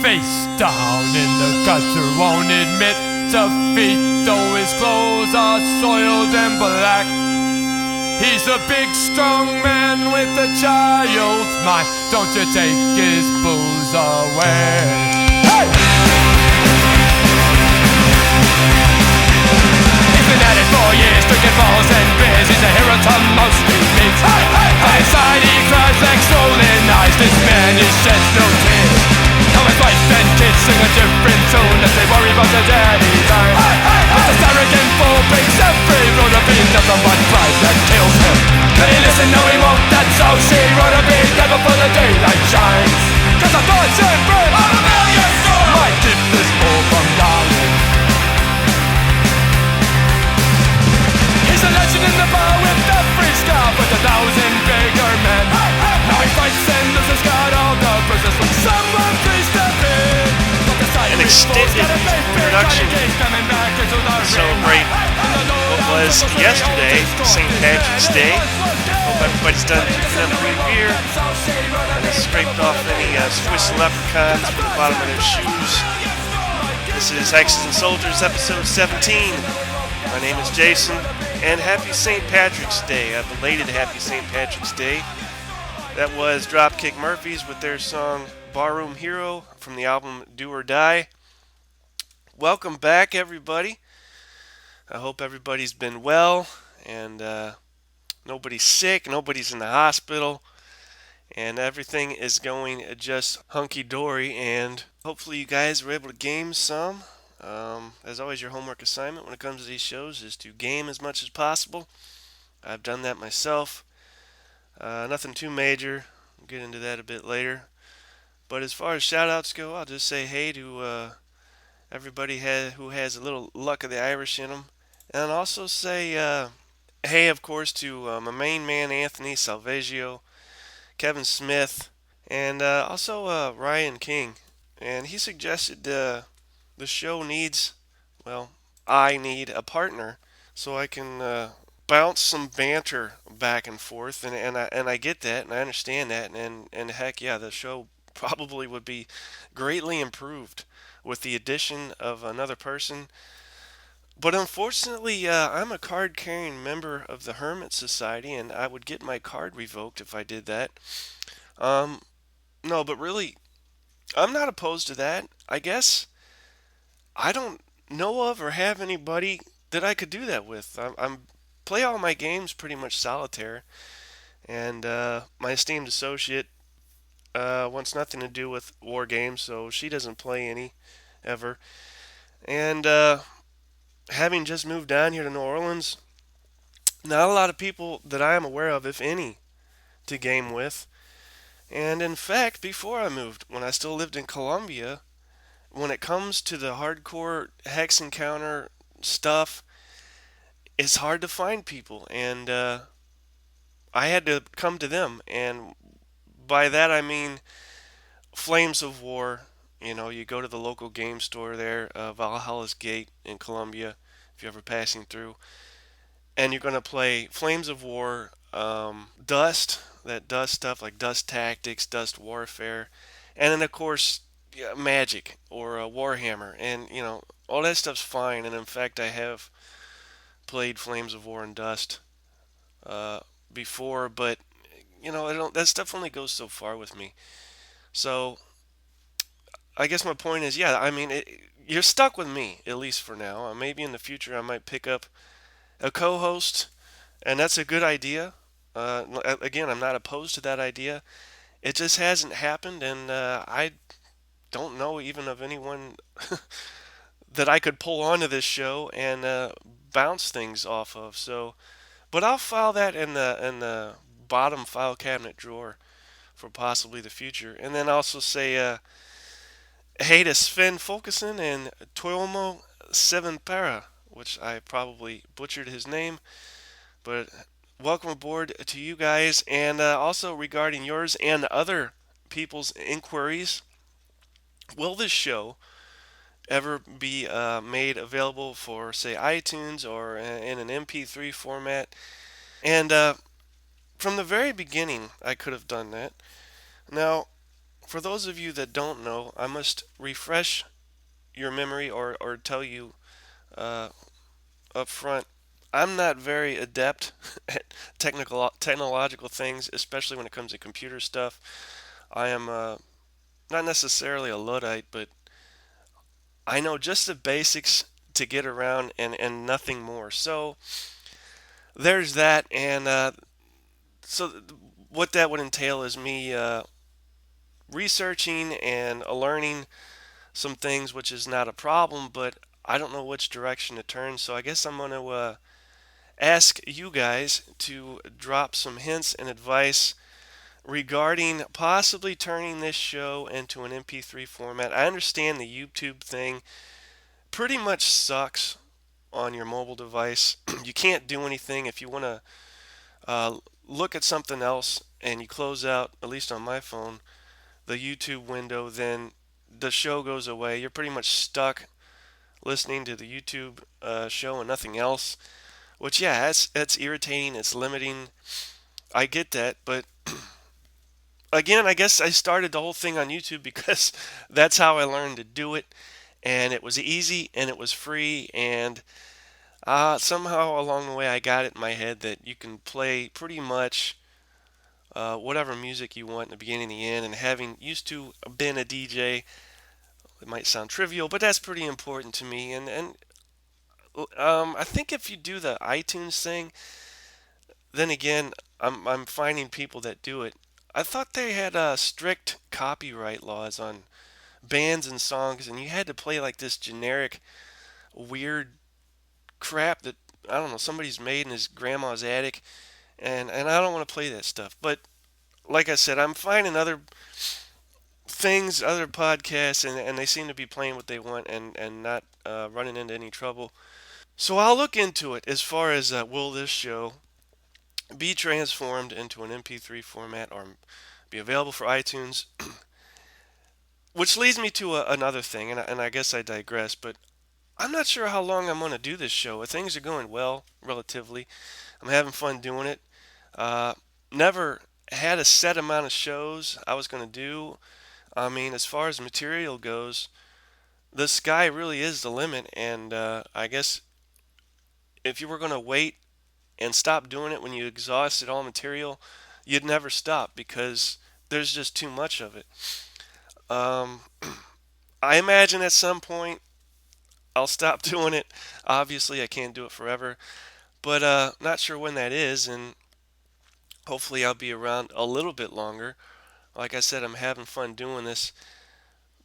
face down in the gutter, won't admit defeat, though his clothes are soiled and black. He's a big strong man with a child's mind. Don't you take his booze away. Hey! He's been at it for years, drinking balls and beers. He's a hero to most he meets. Hey, hey, hey. Inside he cries like swollen eyes. This man, he sheds no tears. Now his wife and kids sing a different tune as they worry about their daddy's eyes. Hey, hey, hey. But this arrogant fool breaks every road to be nothing but pride that kills him. Can he listen? No he won't, that's how she wrote to be dead before the daylight shines. Cause I thought she'd break on a million stars. My tip is more from dying. He's a legend in the bar with every scar, with 1,000 bigger men. Now he fights and loses, got all the bruises from someone please step in. An extended production to celebrate what was yesterday, St. Patrick's Day. Hope everybody's done picking up new beer and has scraped off any Swiss leprechauns from the bottom of their shoes. This is Hexes and Soldiers, episode 17. My name is Jason, and happy St. Patrick's Day, a belated happy St. Patrick's Day. That was Dropkick Murphys with their song Barroom Hero from the album Do or Die. Welcome back, everybody. I hope everybody's been well and nobody's sick, nobody's in the hospital, and everything is going just hunky-dory, and hopefully you guys were able to game some. As always, your homework assignment when it comes to these shows is to game as much as possible. I've done that myself. Nothing too major. We'll get into that a bit later. But as far as shout-outs go, I'll just say hey to everybody who has a little luck of the Irish in them. And also say hey, of course, to my main man, Anthony Salveggio, Kevin Smith, and also Ryan King. And he suggested the show needs, well, I need a partner so I can bounce some banter back and forth. And I get that, and I understand that. And heck yeah, the show probably would be greatly improved with the addition of another person. But unfortunately, I'm a card-carrying member of the Hermit Society, and I would get my card revoked if I did that. No, but really, I'm not opposed to that. I guess I don't know of or have anybody that I could do that with. I'm play all my games pretty much solitaire, and my esteemed associate wants nothing to do with war games, so she doesn't play any ever. And having just moved down here to New Orleans, not a lot of people that I am aware of, if any, to game with. And in fact, before I moved, when I still lived in Columbia, when it comes to the hardcore hex encounter stuff, it's hard to find people. And I had to come to them. And by that I mean Flames of War. You know, you go to the local game store there, Valhalla's Gate in Columbia, if you're ever passing through, and you're going to play Flames of War, Dust, that Dust stuff like Dust Tactics, Dust Warfare, and then of course Magic or Warhammer, and you know all that stuff's fine. And in fact, I have played Flames of War and Dust before, but you know that stuff only goes so far with me. So I guess my point is, yeah, I mean, you're stuck with me, at least for now. Maybe in the future I might pick up a co-host, and that's a good idea. Again, I'm not opposed to that idea. It just hasn't happened, and I don't know even of anyone that I could pull onto this show and bounce things off of. So, but I'll file that in the bottom file cabinet drawer for possibly the future, and then also say hey to Sven Folkeson and Tuomo Sevenpera, which I probably butchered his name, but welcome aboard to you guys. And also regarding yours and other people's inquiries, will this show ever be made available for, say, iTunes or in an MP3 format? And from the very beginning, I could have done that. Now, For those of you that don't know, I must refresh your memory or tell you uh, up front. I'm not very adept at technological things, especially when it comes to computer stuff. I am not necessarily a Luddite, but I know just the basics to get around and nothing more. So there's that, and so what that would entail is me researching and learning some things, which is not a problem, but I don't know which direction to turn. So I guess I'm going to ask you guys to drop some hints and advice regarding possibly turning this show into an MP3 format. I understand the YouTube thing pretty much sucks on your mobile device. You can't do anything if you want to uh, look at something else and you close out, at least on my phone, the YouTube window, then the show goes away. You're pretty much stuck listening to the YouTube show and nothing else. Which, yeah, that's irritating. It's limiting. I get that, but again, I guess I started the whole thing on YouTube because that's how I learned to do it, and it was easy and it was free, and somehow along the way I got it in my head that you can play pretty much whatever music you want in the beginning and the end. And having used to been a DJ, it might sound trivial, but that's pretty important to me. And I think if you do the iTunes thing, then again, I'm finding people that do it. I thought they had strict copyright laws on bands and songs, and you had to play like this generic, weird crap that I don't know somebody's made in his grandma's attic, and I don't want to play that stuff. But like I said, I'm finding other things, other podcasts, and they seem to be playing what they want and not running into any trouble. So I'll look into it as far as will this show be transformed into an MP3 format or be available for iTunes. Which leads me to another thing, and I guess I digress, but I'm not sure how long I'm going to do this show. Things are going well, relatively. I'm having fun doing it. Uh, Never had a set amount of shows I was going to do. I mean, as far as material goes, the sky really is the limit, and I guess if you were going to wait and stop doing it when you exhausted all material, you'd never stop because there's just too much of it. Um, I imagine at some point I'll stop doing it. Obviously, I can't do it forever, but not sure when that is, and hopefully I'll be around a little bit longer. Like I said, I'm having fun doing this.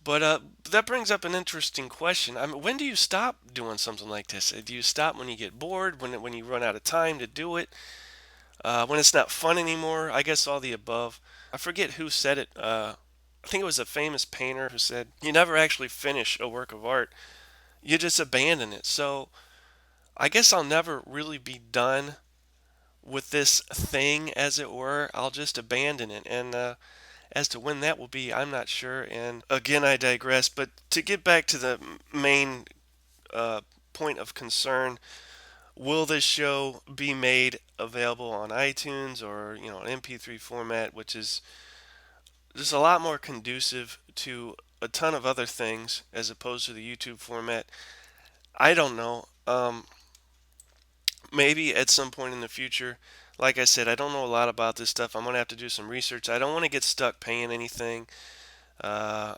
But that brings up an interesting question. I mean, when do you stop doing something like this? Do you stop when you get bored, when you run out of time to do it, when it's not fun anymore? I guess all the above. I forget who said it. I think it was a famous painter who said, "You never actually finish a work of art. You just abandon it." So I guess I'll never really be done with this thing, as it were. I'll just abandon it. And as to when that will be, I'm not sure. And again, I digress. But to get back to the main uh, point of concern, will this show be made available on iTunes or an MP3 format, which is just a lot more conducive to a ton of other things as opposed to the YouTube format? I don't know. Maybe at some point in the future. Like I said, I don't know a lot about this stuff. I'm gonna have to do some research. I don't want to get stuck paying anything. Uh,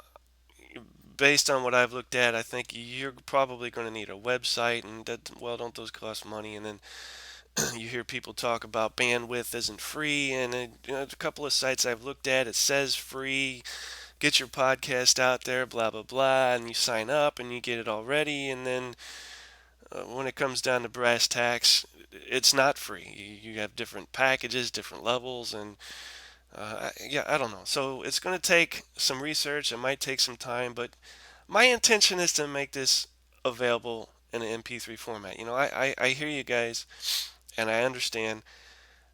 Based on what I've looked at, I think you're probably going to need a website, and that, well, don't those cost money? And then you hear people talk about bandwidth isn't free, and a couple of sites I've looked at, it says free. Get your podcast out there, blah blah blah, and you sign up and you get it already, and then when it comes down to brass tacks, it's not free. You have different packages, different levels, and yeah, I don't know. So it's going to take some research. It might take some time, but my intention is to make this available in an MP3 format. I hear you guys, and I understand,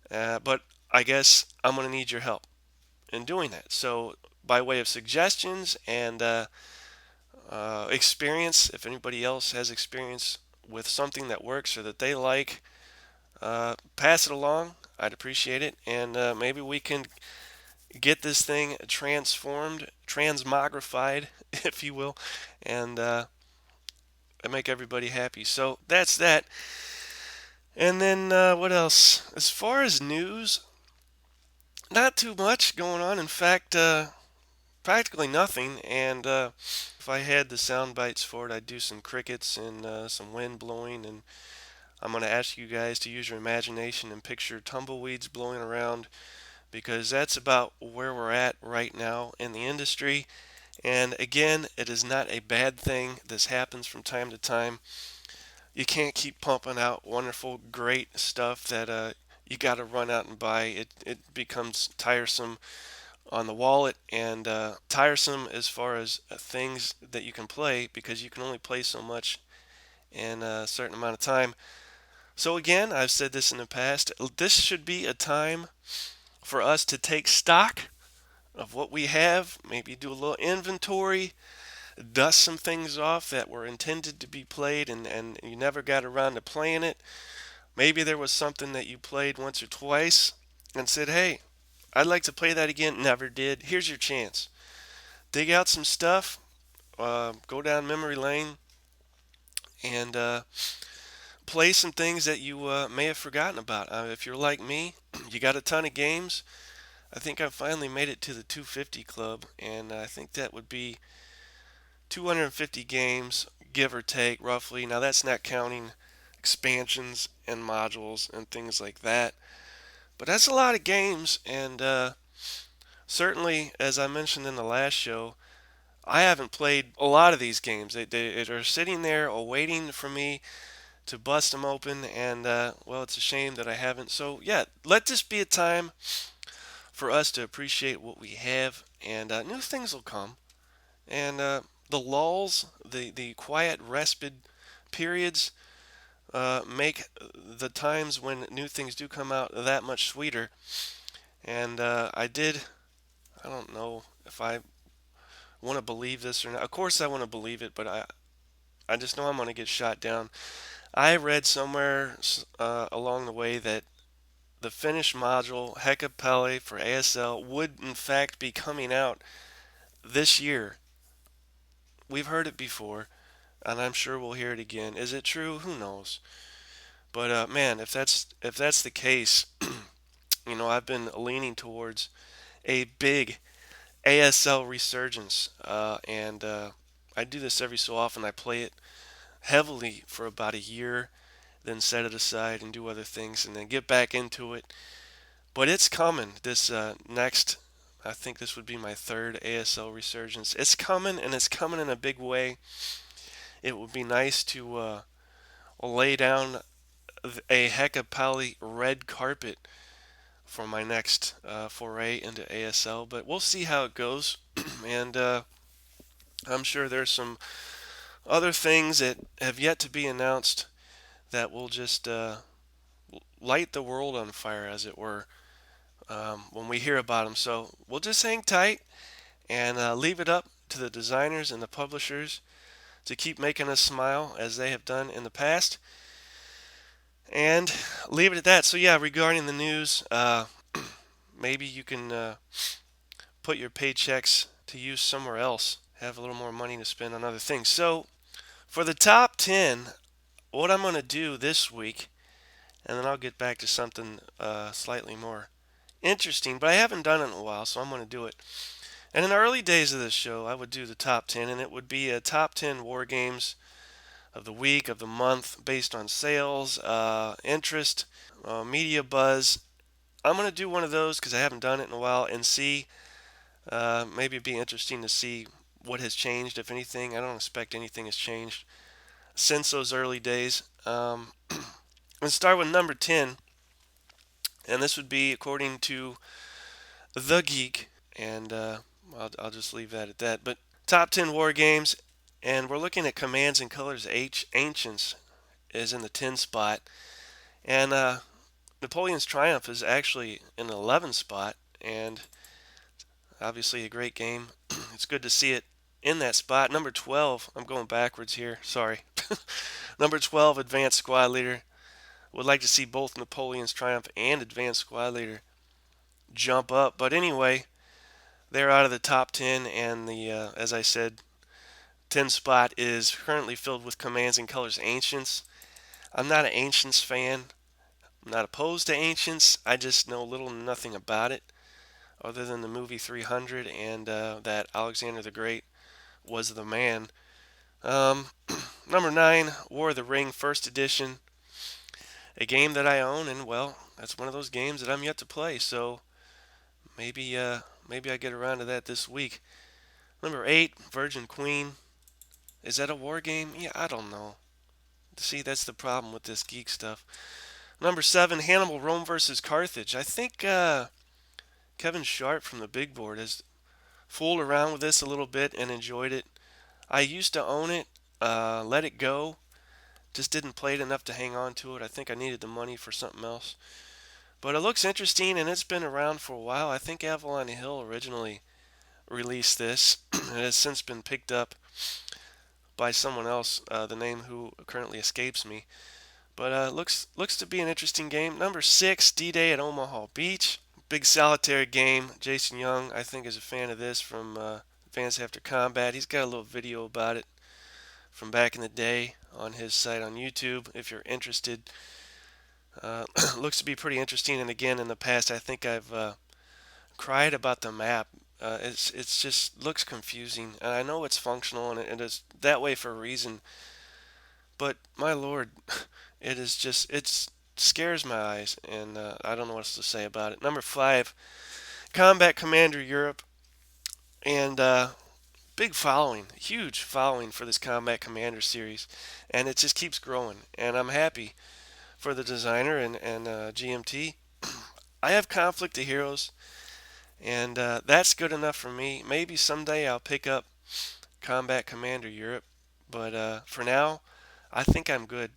but I guess I'm going to need your help in doing that. So by way of suggestions and experience, if anybody else has experience with something that works or that they like, pass it along. I'd appreciate it, and maybe we can get this thing transformed, transmogrified, if you will, and make everybody happy. So that's that. And then what else? As far as news, not too much going on. In fact, practically nothing. And if I had the sound bites for it, I'd do some crickets and some wind blowing. And I'm going to ask you guys to use your imagination and picture tumbleweeds blowing around because that's about where we're at right now in the industry. And again, it is not a bad thing. This happens from time to time. You can't keep pumping out wonderful, great stuff that you got to run out and buy. It becomes tiresome on the wallet and tiresome as far as things that you can play because you can only play so much in a certain amount of time. So again, I've said this in the past. This should be a time for us to take stock of what we have, maybe do a little inventory, dust some things off that were intended to be played and you never got around to playing it. Maybe there was something that you played once or twice and said, hey, I'd like to play that again. Never did. Here's your chance. Dig out some stuff, go down memory lane, and play some things that you may have forgotten about. If you're like me, you got a ton of games. I think I finally made it to the 250 club, and I think that would be 250 games, give or take, roughly. Now, that's not counting expansions and modules and things like that. But that's a lot of games, and certainly, as I mentioned in the last show, I haven't played a lot of these games. They are sitting there awaiting for me to bust them open, and well, it's a shame that I haven't. So, yeah, let this be a time for us to appreciate what we have, and new things will come. And the lulls, the quiet respite periods, make the times when new things do come out that much sweeter. And I don't know if I want to believe this or not. Of course, I want to believe it, but I just know I'm going to get shot down. I read somewhere along the way that the finished module Hecapelle for ASL would in fact be coming out this year. We've heard it before, and I'm sure we'll hear it again. Is it true? Who knows? But man, if that's the case, I've been leaning towards a big ASL resurgence, and I do this every so often. I play it heavily for about a year, then set it aside and do other things, and then get back into it. But it's coming. This next, I think this would be my third ASL resurgence. It's coming, and it's coming in a big way. It would be nice to lay down a Hecapelle red carpet for my next foray into ASL, but we'll see how it goes. and I'm sure there's some other things that have yet to be announced that will just light the world on fire, as it were, when we hear about them. So we'll just hang tight and leave it up to the designers and the publishers to keep making us smile as they have done in the past, and leave it at that. So yeah, regarding the news, maybe you can put your paychecks to use somewhere else, have a little more money to spend on other things. So for the top 10, what I'm going to do this week, and then I'll get back to something slightly more interesting, but I haven't done it in a while, so I'm going to do it. And in the early days of this show, I would do the top 10, and it would be a top 10 war games of the week, of the month, based on sales, interest, media buzz. I'm going to do one of those because I haven't done it in a while and see. Maybe it'd be interesting to see what has changed, if anything. I don't expect anything has changed since those early days. Let's start with number 10, and this would be according to The Geek, and I'll just leave that at that. But top 10 war games, and we're looking at Commands and Colors Ancients is in the 10 spot, and Napoleon's Triumph is actually in the 11 spot, and obviously a great game. It's good to see it in that spot. Number 12, I'm going backwards here, sorry. Number 12, Advanced Squad Leader. Would like to see both Napoleon's Triumph and Advanced Squad Leader jump up. But anyway, They're out of the top 10, and as I said, 10 spot is currently filled with Commands and Colors Ancients. I'm not an Ancients fan. I'm not opposed to Ancients. I just know little or nothing about it, other than the movie 300 and that Alexander the Great was the man. Um, Number 9, War of the Ring First Edition, a game that I own, and well, that's one of those games that I'm yet to play. So maybe I get around to that this week. Number 8, Virgin Queen. Is that a war game? Yeah, I don't know. See, that's the problem with this geek stuff. Number 7, Hannibal Rome versus Carthage. I think Kevin Sharp from the Big Board has fooled around with this a little bit and enjoyed it. I used to own it, let it go. Just didn't play it enough to hang on to it. I think I needed the money for something else. But it looks interesting, and it's been around for a while. I think Avalon Hill originally released this. It has since been picked up by someone else, the name who currently escapes me. But looks to be an interesting game. Number 6, D-Day at Omaha Beach. Big solitaire game. Jason Young, I think, is a fan of this from Advanced After Combat. He's got a little video about it from back in the day on his site on YouTube if you're interested. Looks to be pretty interesting, and again, in the past, I think I've cried about the map. It's just looks confusing, and I know it's functional and it is that way for a reason. But my lord, it scares my eyes, and I don't know what else to say about it. Number 5, Combat Commander Europe, and big following, huge following for this Combat Commander series, and it just keeps growing. And I'm happy for the designer and GMT. I have Conflict of Heroes, and that's good enough for me. Maybe someday I'll pick up Combat Commander Europe, but for now, I think I'm good.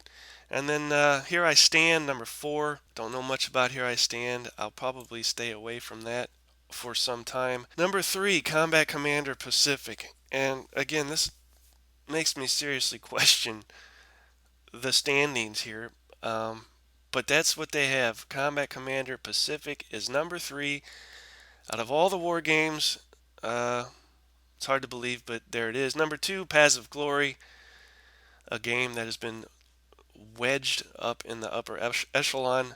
And then Here I Stand, number 4. Don't know much about Here I Stand. I'll probably stay away from that for some time. Number 3, Combat Commander Pacific. And again, this makes me seriously question the standings here. But that's what they have. Combat Commander Pacific is number 3 out of all the war games. It's hard to believe, but there it is. Number 2, Paths of Glory, a game that has been wedged up in the upper echelon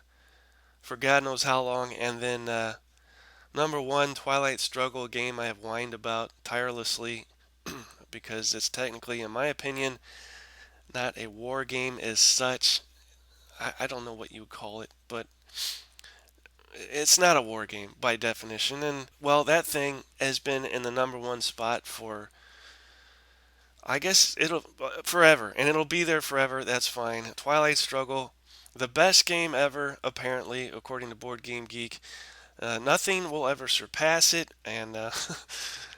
for God knows how long. And then number 1, Twilight Struggle, a game I have whined about tirelessly because it's technically, in my opinion, not a war game as such. I don't know what you would call it, but it's not a war game by definition. And well, that thing has been in the number 1 spot for, I guess, it'll forever, and it'll be there forever. That's fine. Twilight Struggle, the best game ever, apparently, according to Board Game Geek. Nothing will ever surpass it, and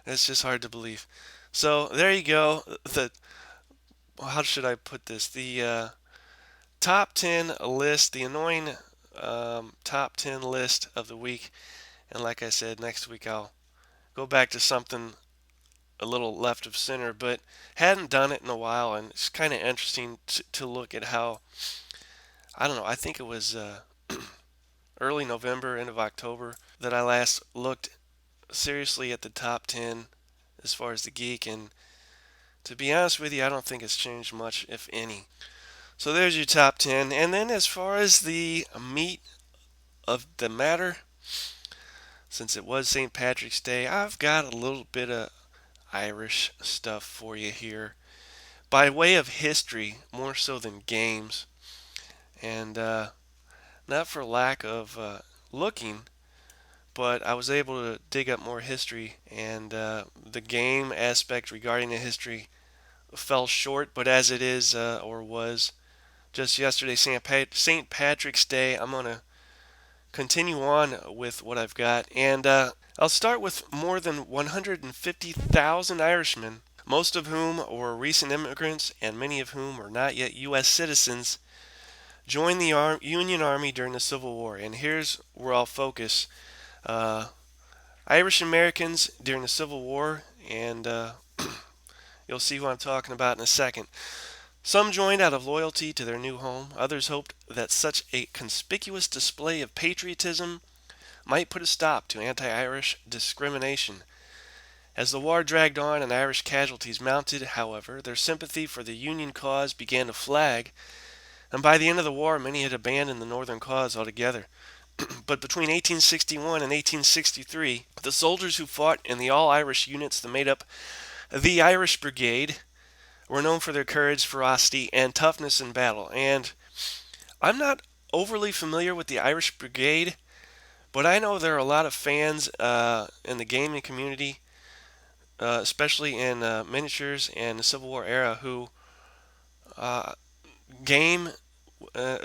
it's just hard to believe. So there you go. How should I put this? The top 10 list, the annoying top 10 list of the week. And like I said, next week I'll go back to something a little left of center, but hadn't done it in a while, and it's kind of interesting to look at how, I don't know, I think it was early November, end of October, that I last looked seriously at the top 10 as far as the geek, and to be honest with you, I don't think it's changed much, if any. So there's your top 10. And then as far as the meat of the matter, since it was St. Patrick's Day, I've got a little bit of Irish stuff for you here. By way of history, more so than games. And not for lack of looking, but I was able to dig up more history, and the game aspect regarding the history fell short. But as it is, or was, just yesterday, St. Patrick's Day, I'm going to continue on with what I've got. And I'll start with more than 150,000 Irishmen, most of whom were recent immigrants and many of whom were not yet U.S. citizens, joined the Union Army during the Civil War. And here's where I'll focus. Irish Americans during the Civil War, and you'll see who I'm talking about in a second. Some joined out of loyalty to their new home. Others hoped that such a conspicuous display of patriotism might put a stop to anti-Irish discrimination. As the war dragged on and Irish casualties mounted, however, their sympathy for the Union cause began to flag, and by the end of the war, many had abandoned the Northern cause altogether. But between 1861 and 1863, the soldiers who fought in the all-Irish units that made up the Irish Brigade were known for their courage, ferocity, and toughness in battle. And I'm not overly familiar with the Irish Brigade, but I know there are a lot of fans in the gaming community, especially in miniatures and the Civil War era, who uh, game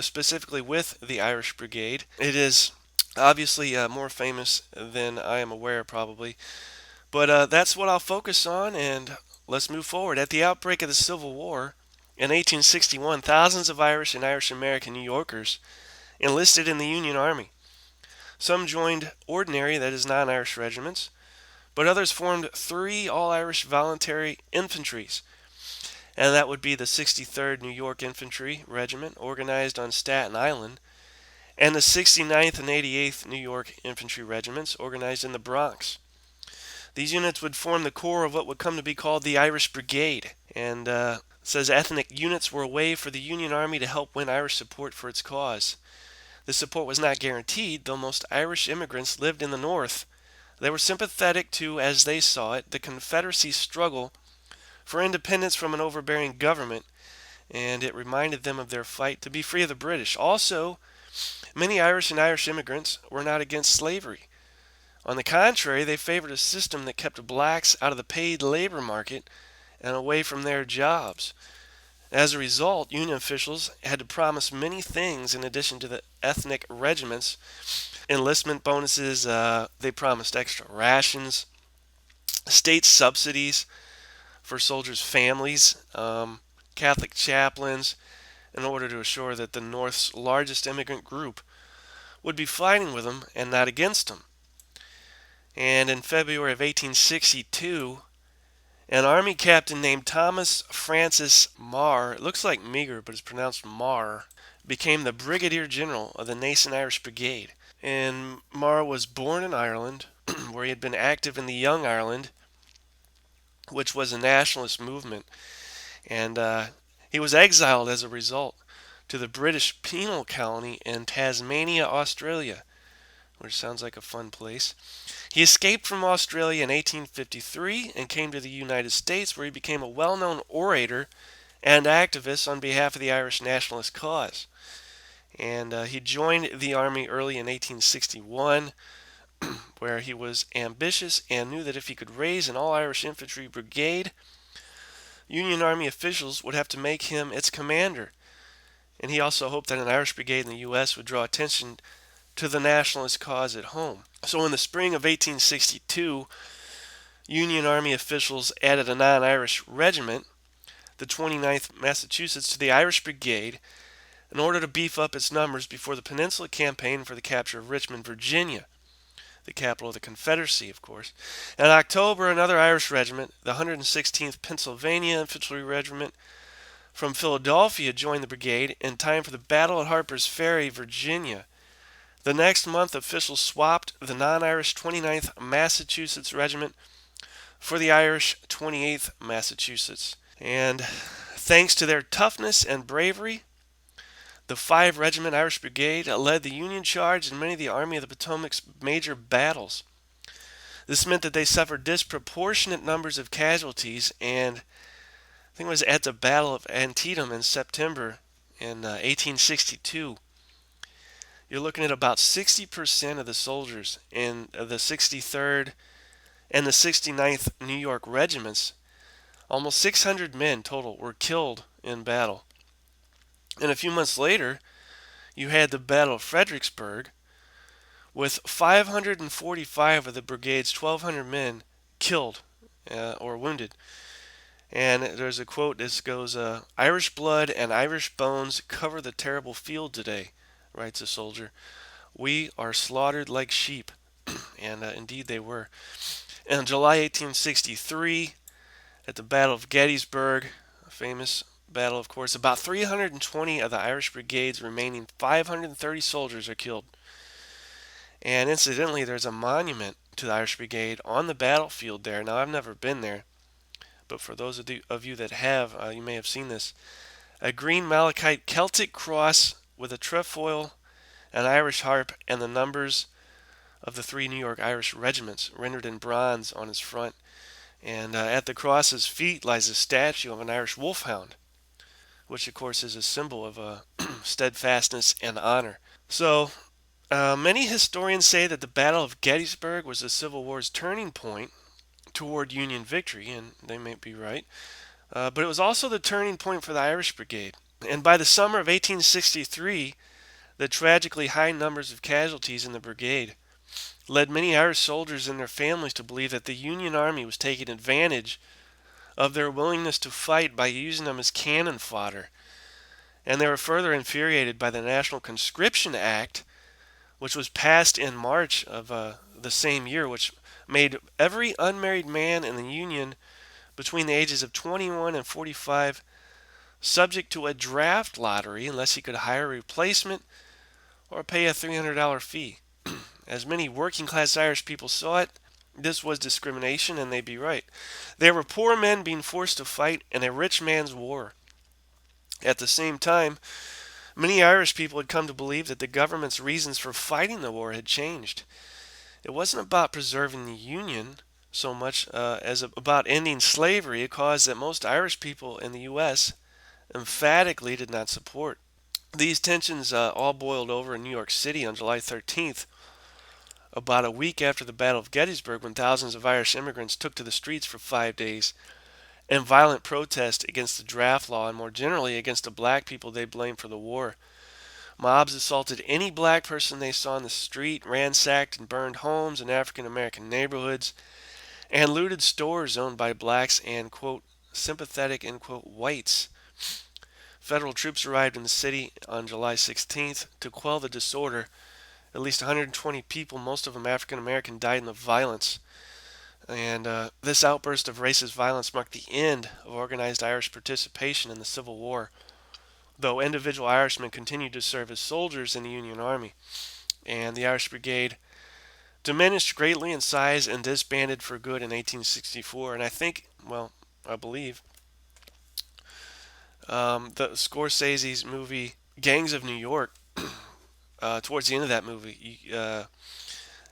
specifically with the Irish Brigade. It is obviously more famous than I am aware, probably. But that's what I'll focus on, and let's move forward. At the outbreak of the Civil War in 1861, thousands of Irish and Irish American New Yorkers enlisted in the Union Army. Some joined ordinary, that is, non-Irish regiments, but others formed three all-Irish voluntary infantries, and that would be the 63rd New York Infantry Regiment, organized on Staten Island, and the 69th and 88th New York Infantry Regiments, organized in the Bronx. These units would form the core of what would come to be called the Irish Brigade, and says ethnic units were a way for the Union Army to help win Irish support for its cause. This support was not guaranteed, though most Irish immigrants lived in the North. They were sympathetic to, as they saw it, the Confederacy's struggle for independence from an overbearing government, and it reminded them of their fight to be free of the British. Also, many Irish and Irish immigrants were not against slavery. On the contrary, they favored a system that kept blacks out of the paid labor market and away from their jobs. As a result, Union officials had to promise many things in addition to the ethnic regiments. Enlistment bonuses, they promised extra rations, state subsidies for soldiers' families, Catholic chaplains, in order to assure that the North's largest immigrant group would be fighting with them and not against them. And in February of 1862, an army captain named Thomas Francis Marr, it looks like Meagher, but it's pronounced Marr, became the brigadier general of the nascent Irish Brigade. And Marr was born in Ireland, where he had been active in the Young Ireland, which was a nationalist movement. And he was exiled as a result to the British penal colony in Tasmania, Australia, which sounds like a fun place. He escaped from Australia in 1853 and came to the United States, where he became a well-known orator and activist on behalf of the Irish nationalist cause. And he joined the army early in 1861, where he was ambitious and knew that if he could raise an all-Irish infantry brigade, Union Army officials would have to make him its commander. And he also hoped that an Irish brigade in the U.S. would draw attention to the nationalist cause at home. So in the spring of 1862, Union Army officials added a non-Irish regiment, the 29th Massachusetts, to the Irish Brigade in order to beef up its numbers before the Peninsula Campaign for the capture of Richmond, Virginia, the capital of the Confederacy, of course. In October, another Irish regiment, the 116th Pennsylvania Infantry Regiment from Philadelphia, joined the brigade in time for the battle at Harper's Ferry, Virginia. The next month, officials swapped the non-Irish 29th Massachusetts Regiment for the Irish 28th Massachusetts. And thanks to their toughness and bravery, the 5-Regiment Irish Brigade led the Union charge in many of the Army of the Potomac's major battles. This meant that they suffered disproportionate numbers of casualties, and I think it was at the Battle of Antietam in September in 1862. You're looking at about 60% of the soldiers in the 63rd and the 69th New York regiments, almost 600 men total, were killed in battle. And a few months later, you had the Battle of Fredericksburg, with 545 of the brigade's 1,200 men killed or wounded. And there's a quote, this goes, "Irish blood and Irish bones cover the terrible field today," writes a soldier. "We are slaughtered like sheep." And indeed they were. In July 1863, at the Battle of Gettysburg, a famous battle, of course, about 320 of the Irish Brigade's remaining 530 soldiers are killed. And incidentally, there's a monument to the Irish Brigade on the battlefield there. Now, I've never been there, but for those of you that have, you may have seen this. A green malachite Celtic cross with a trefoil, an Irish harp, and the numbers of the three New York Irish regiments rendered in bronze on its front. And at the cross's feet lies a statue of an Irish wolfhound, which of course is a symbol of steadfastness and honor. So, many historians say that the Battle of Gettysburg was the Civil War's turning point toward Union victory, and they may be right. But it was also the turning point for the Irish Brigade. And by the summer of 1863, the tragically high numbers of casualties in the brigade led many Irish soldiers and their families to believe that the Union Army was taking advantage of their willingness to fight by using them as cannon fodder. And they were further infuriated by the National Conscription Act, which was passed in March of the same year, which made every unmarried man in the Union between the ages of 21 and 45 subject to a draft lottery unless he could hire a replacement or pay a $300 fee. As many working class Irish people saw it, this was discrimination, and they'd be right. There were poor men being forced to fight in a rich man's war. At the same time, many Irish people had come to believe that the government's reasons for fighting the war had changed. It wasn't about preserving the Union so much as about ending slavery, a cause that most Irish people in the U.S. emphatically did not support. These tensions all boiled over in New York City on July 13th, about a week after the Battle of Gettysburg, when thousands of Irish immigrants took to the streets for 5 days in violent protest against the draft law and more generally against the black people they blamed for the war. Mobs assaulted any black person they saw in the street, ransacked and burned homes in African American neighborhoods, and looted stores owned by blacks and, quote, sympathetic, end quote, whites. Federal troops arrived in the city on July 16th to quell the disorder. At least 120 people, most of them African American, died in the violence. And this outburst of racist violence marked the end of organized Irish participation in the Civil War, though individual Irishmen continued to serve as soldiers in the Union Army. And the Irish Brigade diminished greatly in size and disbanded for good in 1864. And I believe, the Scorsese's movie Gangs of New York, towards the end of that movie,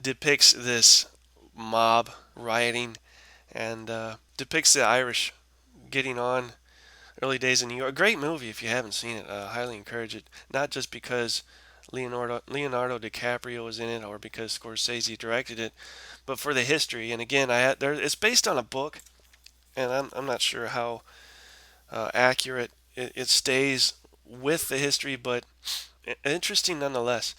depicts this mob rioting and depicts the Irish getting on early days in New York. A great movie if you haven't seen it. Highly encourage it. Not just because Leonardo DiCaprio was in it or because Scorsese directed it, but for the history. And again, it's based on a book, and I'm not sure how accurate it stays with the history, but interesting nonetheless.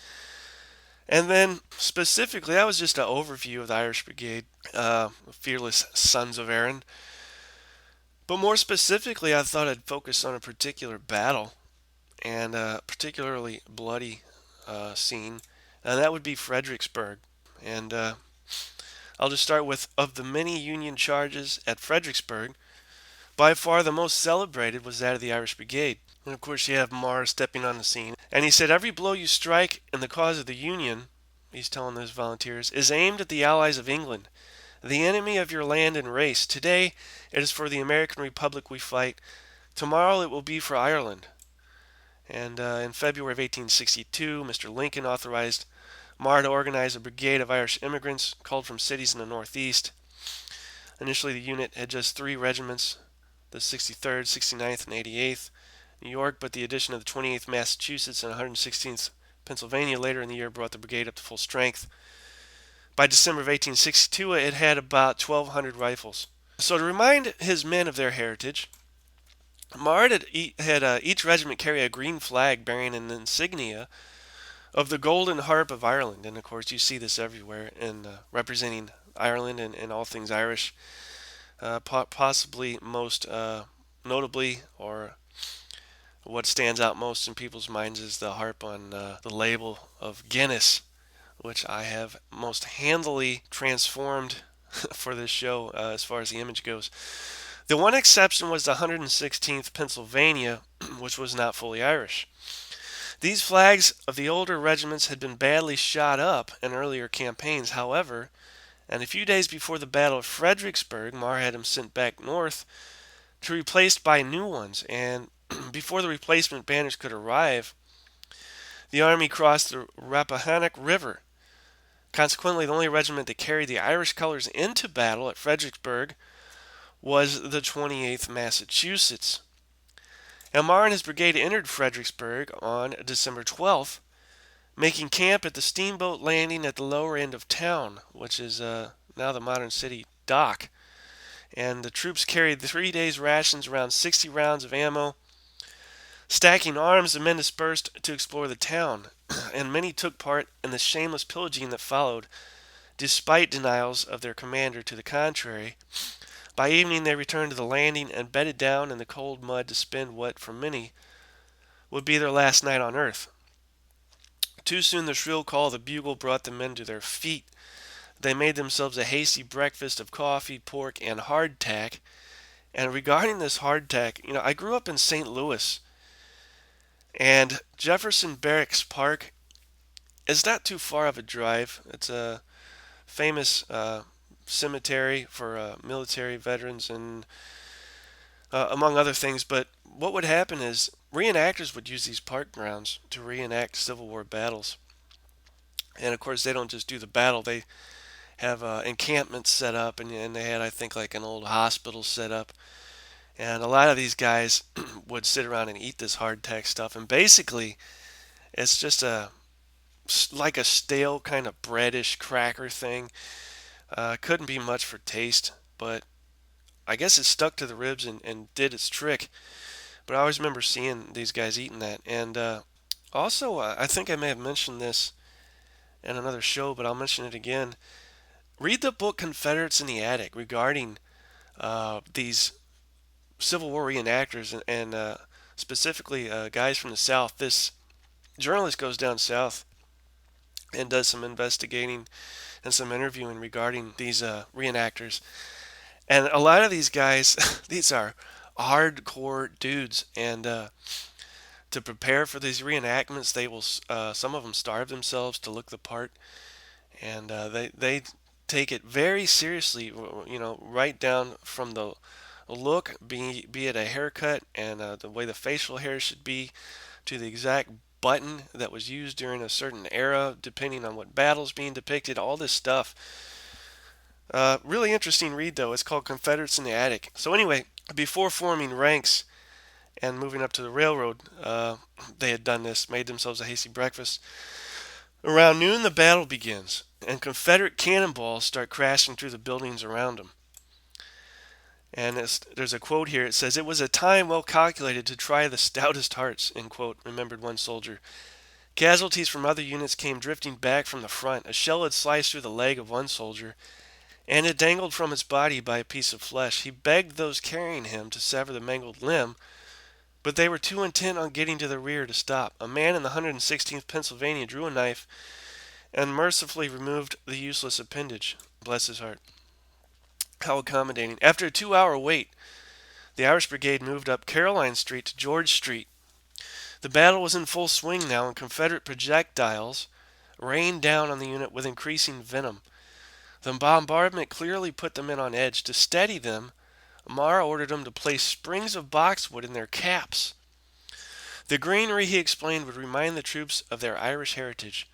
And then specifically, that was just an overview of the Irish Brigade, fearless sons of Erin. But more specifically, I thought I'd focus on a particular battle and a particularly bloody scene, and that would be Fredericksburg. And I'll just start with, of the many Union charges at Fredericksburg, by far the most celebrated was that of the Irish Brigade. And of course, you have Marr stepping on the scene. And he said, "Every blow you strike in the cause of the Union," he's telling those volunteers, "is aimed at the allies of England, the enemy of your land and race. Today it is for the American Republic we fight. Tomorrow it will be for Ireland." And in February of 1862, Mr. Lincoln authorized Marr to organize a brigade of Irish immigrants called from cities in the Northeast. Initially, the unit had just 3 regiments, the 63rd, 69th, and 88th, New York, but the addition of the 28th Massachusetts and 116th Pennsylvania later in the year brought the brigade up to full strength. By December of 1862, it had about 1,200 rifles. So to remind his men of their heritage, Marr had each regiment carry a green flag bearing an insignia of the Golden Harp of Ireland. And of course, you see this everywhere in representing Ireland and all things Irish. Possibly most notably, or what stands out most in people's minds, is the harp on the label of Guinness, which I have most handily transformed for this show as far as the image goes. The one exception was the 116th Pennsylvania, which was not fully Irish. These flags of the older regiments had been badly shot up in earlier campaigns. However, And a few days before the Battle of Fredericksburg, Marr had them sent back north to be replaced by new ones. And before the replacement banners could arrive, the Army crossed the Rappahannock River. Consequently, the only regiment that carried the Irish colors into battle at Fredericksburg was the 28th Massachusetts. And Marr and his brigade entered Fredericksburg on December 12th, making camp at the steamboat landing at the lower end of town, which is now the modern city dock. And the troops carried 3 days' rations, around 60 rounds of ammo. Stacking arms, the men dispersed to explore the town, and many took part in the shameless pillaging that followed, despite denials of their commander to the contrary. By evening, they returned to the landing and bedded down in the cold mud to spend what, for many, would be their last night on earth. Too soon the shrill call of the bugle brought the men to their feet. They made themselves a hasty breakfast of coffee, pork, and hardtack. And regarding this hardtack, I grew up in St. Louis, and Jefferson Barracks Park is not too far of a drive. It's a famous cemetery for military veterans and among other things. But what would happen is reenactors would use these park grounds to reenact Civil War battles. And of course, they don't just do the battle, they have encampments set up, and they had, I think, like an old hospital set up. And a lot of these guys would sit around and eat this hardtack stuff. And basically, it's just like a stale kind of breadish cracker thing. Couldn't be much for taste, but I guess it stuck to the ribs and did its trick. But I always remember seeing these guys eating that. And also, I think I may have mentioned this in another show, but I'll mention it again. Read the book Confederates in the Attic regarding these Civil War reenactors and specifically guys from the South. This journalist goes down south and does some investigating and some interviewing regarding these reenactors. And a lot of these guys, these are hardcore dudes. And to prepare for these reenactments, they will some of them starve themselves to look the part, and they take it very seriously. Right down from the look, be it a haircut and the way the facial hair should be, to the exact button that was used during a certain era, depending on what battle's being depicted. All this stuff. Really interesting read, though. It's called Confederates in the Attic. So anyway, before forming ranks and moving up to the railroad, they had done this, made themselves a hasty breakfast. Around noon, the battle begins, and Confederate cannonballs start crashing through the buildings around them. And there's a quote here. It says, "It was a time well calculated to try the stoutest hearts," end quote, remembered one soldier. Casualties from other units came drifting back from the front. A shell had sliced through the leg of one soldier, and it dangled from his body by a piece of flesh. He begged those carrying him to sever the mangled limb, but they were too intent on getting to the rear to stop. A man in the 116th Pennsylvania drew a knife and mercifully removed the useless appendage. Bless his heart. How accommodating. After a 2-hour wait, the Irish Brigade moved up Caroline Street to George Street. The battle was in full swing now, and Confederate projectiles rained down on the unit with increasing venom. The bombardment clearly put the men on edge. To steady them, Marr ordered them to place springs of boxwood in their caps. The greenery, he explained, would remind the troops of their Irish heritage.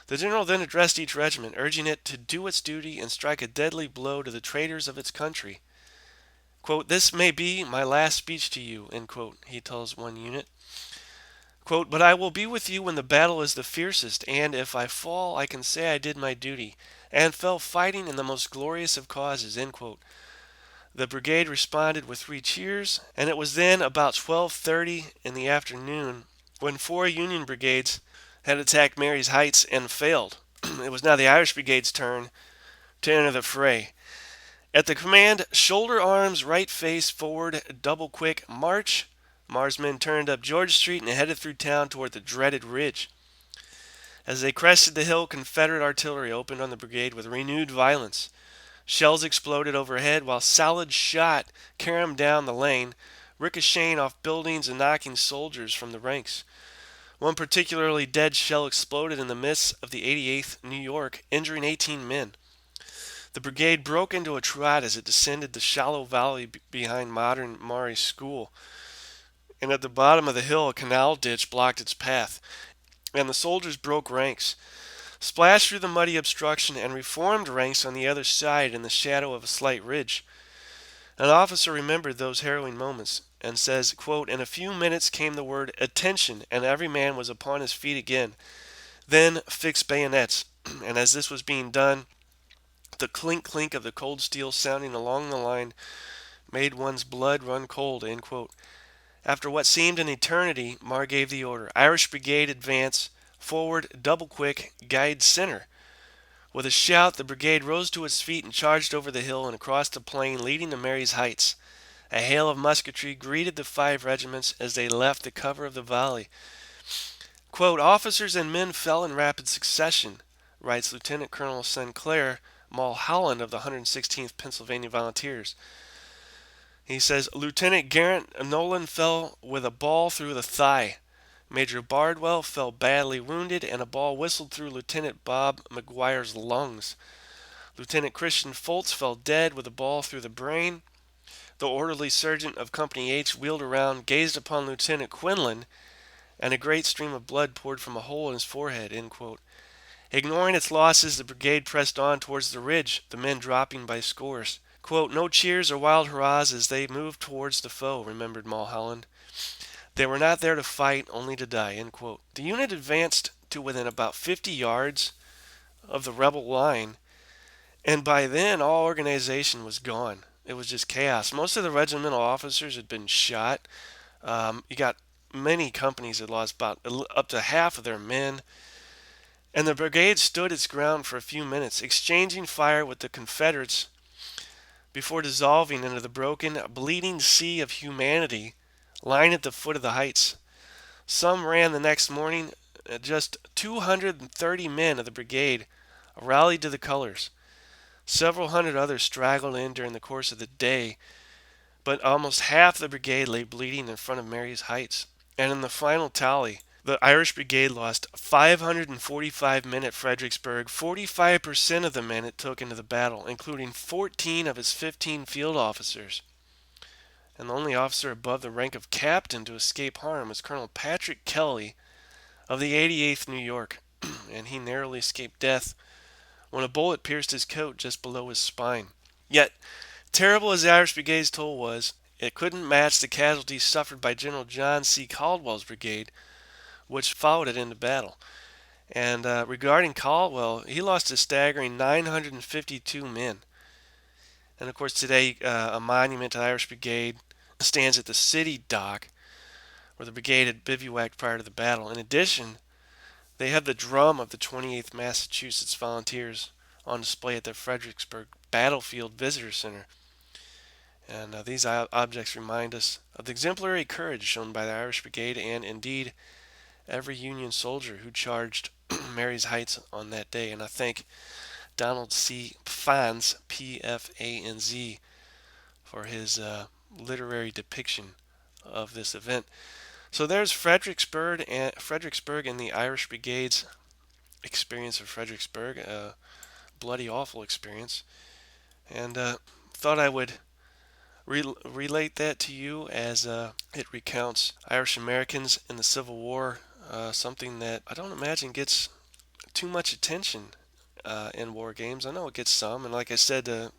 The general then addressed each regiment, urging it to do its duty and strike a deadly blow to the traitors of its country. Quote, "This may be my last speech to you," end quote, he tells one unit. Quote, "But I will be with you when the battle is the fiercest, and if I fall, I can say I did my duty, and fell fighting in the most glorious of causes," end quote. The brigade responded with 3 cheers, and it was then about 12:30 in the afternoon when 4 Union brigades had attacked Mary's Heights and failed. It was now the Irish Brigade's turn to enter the fray. At the command, "Shoulder arms, right face, forward, double quick, march," Marr's men turned up George Street and headed through town toward the dreaded ridge. As they crested the hill, Confederate artillery opened on the brigade with renewed violence. Shells exploded overhead while solid shot caromed down the lane, ricocheting off buildings and knocking soldiers from the ranks. One particularly dead shell exploded in the midst of the 88th New York, injuring 18 men. The brigade broke into a trot as it descended the shallow valley behind modern Mari School, and at the bottom of the hill a canal ditch blocked its path, and the soldiers broke ranks, splashed through the muddy obstruction, and reformed ranks on the other side in the shadow of a slight ridge. An officer remembered those harrowing moments and says, quote, "In a few minutes came the word 'attention,' and every man was upon his feet again. Then fixed bayonets, and as this was being done, the clink-clink of the cold steel sounding along the line made one's blood run cold," end quote. After what seemed an eternity, Marr gave the order, "Irish Brigade, advance, forward, double quick, guide center." With a shout, the brigade rose to its feet and charged over the hill and across the plain leading to Mary's Heights. A hail of musketry greeted the 5 regiments as they left the cover of the valley. Quote, "Officers and men fell in rapid succession," writes Lieutenant Colonel Sinclair Mulholland of the 116th Pennsylvania Volunteers. He says, "Lieutenant Garrett Nolan fell with a ball through the thigh. Major Bardwell fell badly wounded, and a ball whistled through Lieutenant Bob McGuire's lungs. Lieutenant Christian Foltz fell dead with a ball through the brain. The orderly sergeant of Company H wheeled around, gazed upon Lieutenant Quinlan, and a great stream of blood poured from a hole in his forehead." End quote. Ignoring its losses, the brigade pressed on towards the ridge, the men dropping by scores. Quote, "No cheers or wild hurrahs as they moved towards the foe," remembered Mulholland. "They were not there to fight, only to die." End quote. The unit advanced to within about 50 yards of the rebel line, and by then all organization was gone. It was just chaos. Most of the regimental officers had been shot. You got many companies that lost about up to half of their men. And the brigade stood its ground for a few minutes, exchanging fire with the Confederates before dissolving into the broken, bleeding sea of humanity lying at the foot of the heights. Some ran the next morning. Just 230 men of the brigade rallied to the colors. Several hundred others straggled in during the course of the day, but almost half the brigade lay bleeding in front of Mary's Heights. And in the final tally, the Irish Brigade lost 545 men at Fredericksburg, 45% of the men it took into the battle, including 14 of its 15 field officers. And the only officer above the rank of captain to escape harm was Colonel Patrick Kelly of the 88th New York, and he narrowly escaped death when a bullet pierced his coat just below his spine. Yet, terrible as the Irish Brigade's toll was, it couldn't match the casualties suffered by General John C. Caldwell's brigade, which followed it into battle. And regarding Caldwell, he lost a staggering 952 men. And of course, today, a monument to the Irish Brigade stands at the city dock where the brigade had bivouacked prior to the battle. In addition, they have the drum of the 28th Massachusetts Volunteers on display at the Fredericksburg Battlefield Visitor Center. And these objects remind us of the exemplary courage shown by the Irish Brigade and, indeed, every Union soldier who charged Mary's Heights on that day. And I thank Donald C. Pfanz, P-F-A-N-Z, for his literary depiction of this event. So there's Fredericksburg and the Irish Brigade's experience of Fredericksburg, a bloody awful experience, and thought I would relate that to you as it recounts Irish Americans in the Civil War, something that I don't imagine gets too much attention in war games. I know it gets some, and like I said, the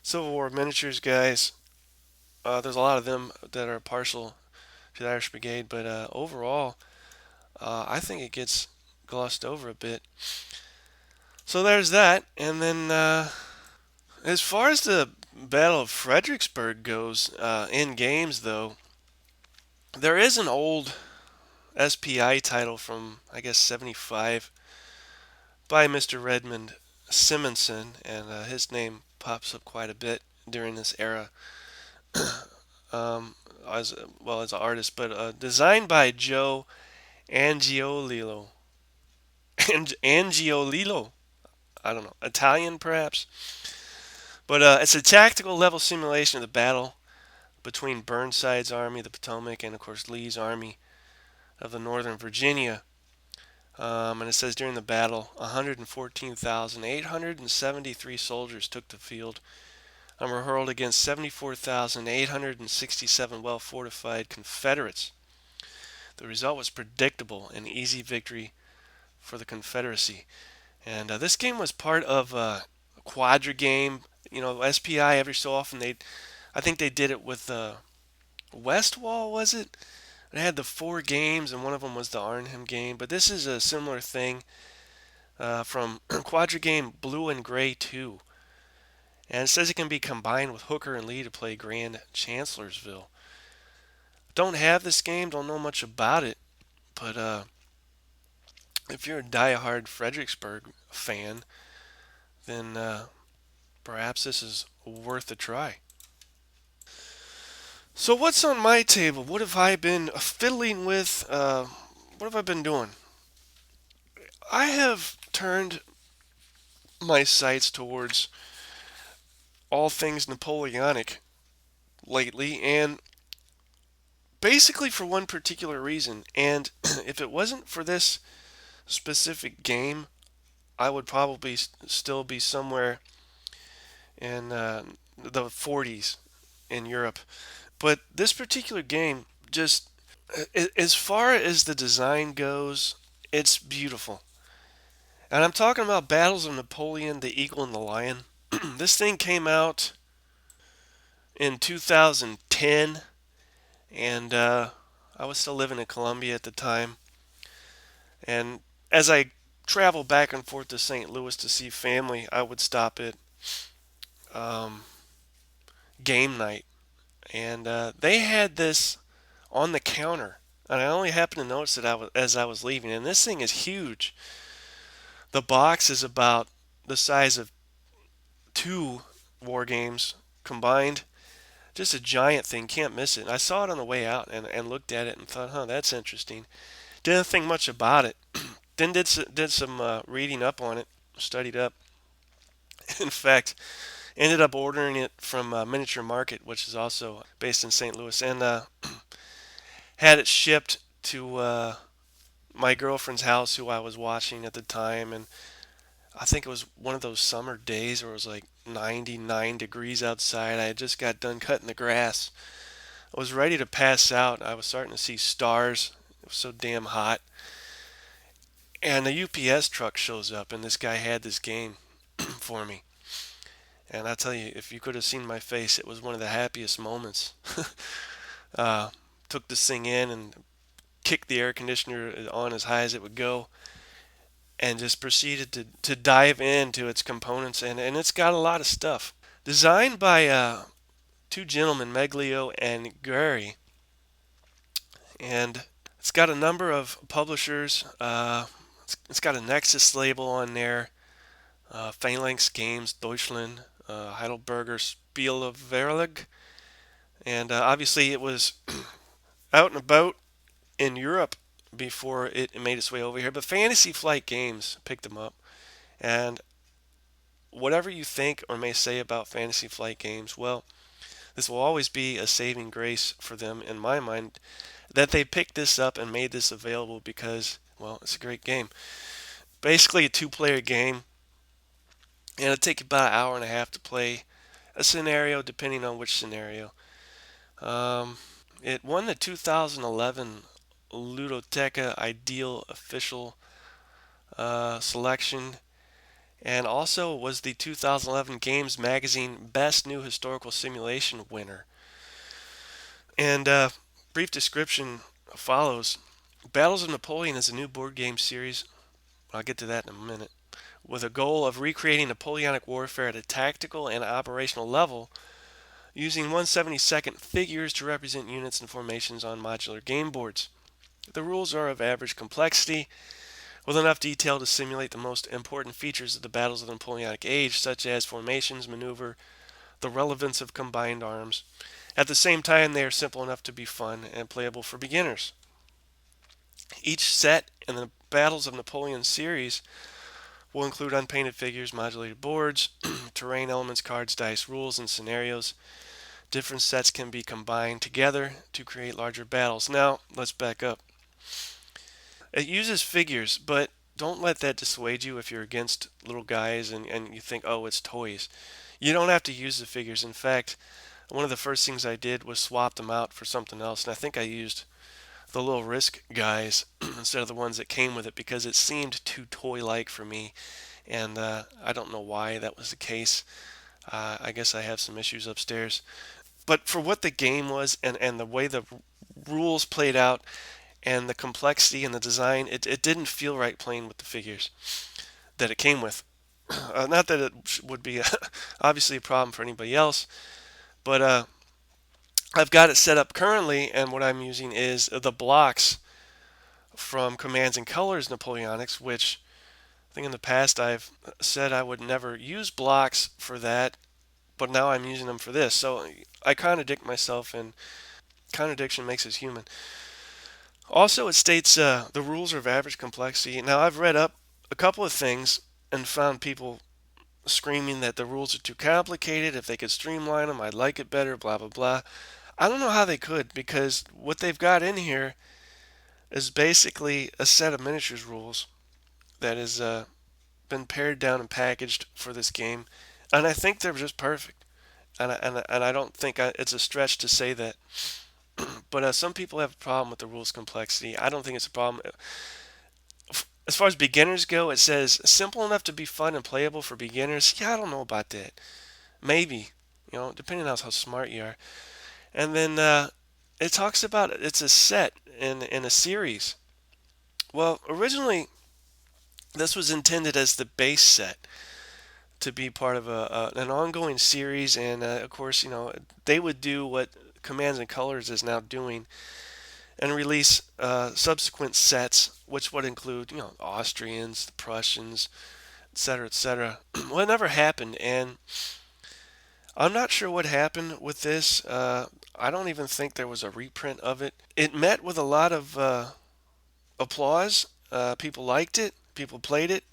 Civil War miniatures guys, there's a lot of them that are partial to the Irish Brigade, but overall, I think it gets glossed over a bit. So there's that, and then as far as the Battle of Fredericksburg goes, in games though, there is an old SPI title from, I guess, 75 by Mr. Redmond Simonson, and his name pops up quite a bit during this era. As well as an artist, but designed by Joe Angiolillo. Angiolillo, I don't know, Italian perhaps. But it's a tactical level simulation of the battle between Burnside's Army, the Potomac, and of course Lee's Army of the Northern Virginia. And it says during the battle, 114,873 soldiers took the field and were hurled against 74,867 well fortified Confederates. The result was predictable, an easy victory for the Confederacy. And this game was part of a quadra game. SPI every so often I think they did it with Westwall, was it? They had the 4 games, and one of them was the Arnhem game. But this is a similar thing from Quadra Game Blue and Gray 2. And it says it can be combined with Hooker and Lee to play Grand Chancellorsville. Don't have this game, don't know much about it, but if you're a diehard Fredericksburg fan, then perhaps this is worth a try. So what's on my table? What have I been fiddling with? What have I been doing? I have turned my sights towards all things Napoleonic lately, and basically for one particular reason. And if it wasn't for this specific game, I would probably still be somewhere in the 40s in Europe. But this particular game, just as far as the design goes, it's beautiful. And I'm talking about Battles of Napoleon, the Eagle and the Lion. This thing came out in 2010, and I was still living in Columbia at the time. And as I traveled back and forth to St. Louis to see family, I would stop at um, game night, and they had this on the counter. And I only happened to notice it as I was leaving. And this thing is huge. The box is about the size of 2 war games combined. Just a giant thing, can't miss it. I saw it on the way out and looked at it and thought, huh, that's interesting. Didn't think much about it. Then did some reading up on it, studied up. In fact, ended up ordering it from Miniature Market, which is also based in St. Louis, and had it shipped to my girlfriend's house, who I was watching at the time. And I think it was one of those summer days where it was like 99 degrees outside. I had just got done cutting the grass. I was ready to pass out. I was starting to see stars. It was so damn hot. And the UPS truck shows up, and this guy had this game for me. And I tell you, if you could have seen my face, it was one of the happiest moments. uh, Took this thing in and kicked the air conditioner on as high as it would go, and just proceeded to dive into its components. And it's got a lot of stuff. Designed by 2 gentlemen, Meglio and Gary. And it's got a number of publishers. It's got a Nexus label on there. Phalanx Games, Deutschland, Heidelberger Spiel of Verlag. And obviously it was out and about in Europe before it made its way over here. But Fantasy Flight Games picked them up. And whatever you think or may say about Fantasy Flight Games, well, this will always be a saving grace for them in my mind that they picked this up and made this available because, well, it's a great game. Basically a 2-player game, and it'll take you about an hour and a half to play a scenario, depending on which scenario. It won the 2011 Ludoteca Ideal Official Selection, and also was the 2011 Games Magazine Best New Historical Simulation winner. And brief description follows. Battles of Napoleon is a new board game series. I'll get to that in a minute. With a goal of recreating Napoleonic warfare at a tactical and operational level, using 1/72 figures to represent units and formations on modular game boards. The rules are of average complexity, with enough detail to simulate the most important features of the battles of the Napoleonic age, such as formations, maneuver, the relevance of combined arms. At the same time, they are simple enough to be fun and playable for beginners. Each set in the Battles of Napoleon series will include unpainted figures, modulated boards, terrain elements, cards, dice, rules, and scenarios. Different sets can be combined together to create larger battles. Now, let's back up. It uses figures, but don't let that dissuade you if you're against little guys and you think, oh, it's toys. You don't have to use the figures. In fact, one of the first things I did was swap them out for something else, and I think I used the little Risk guys instead of the ones that came with it because it seemed too toy-like for me, and I don't know why that was the case. I guess I have some issues upstairs. But for what the game was and the way the rules played out and the complexity and the design, it didn't feel right playing with the figures that it came with. Not that it would be obviously a problem for anybody else, but I've got it set up currently, and what I'm using is the blocks from Commands and Colors Napoleonics, which I think in the past I've said I would never use blocks for that, but now I'm using them for this. So I contradict myself, and contradiction makes us human. Also, it states the rules are of average complexity. Now, I've read up a couple of things and found people screaming that the rules are too complicated. If they could streamline them, I'd like it better, blah, blah, blah. I don't know how they could because what they've got in here is basically a set of miniatures rules that has been pared down and packaged for this game. And I think they're just perfect. And I don't think it's a stretch to say that. But some people have a problem with the rules complexity. I don't think it's a problem. As far as beginners go, it says simple enough to be fun and playable for beginners. Yeah, I don't know about that. Maybe, depending on how smart you are. And then it talks about it's a set in a series. Well, originally this was intended as the base set to be part of an ongoing series, and of course, they would do what Commands and Colors is now doing and release subsequent sets, which would include, Austrians, the Prussians, etc., etc. Well, it never happened, and I'm not sure what happened with this. I don't even think there was a reprint of it. It met with a lot of applause. People liked it. People played it,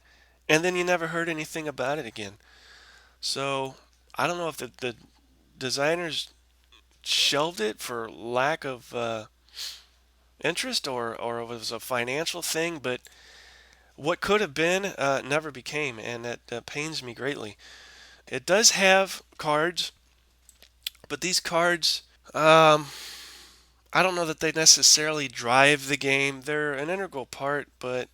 and then you never heard anything about it again. So I don't know if the designers shelved it for lack of interest or it was a financial thing, but what could have been never became, and that pains me greatly. It does have cards, but these cards, I don't know that they necessarily drive the game. They're an integral part, but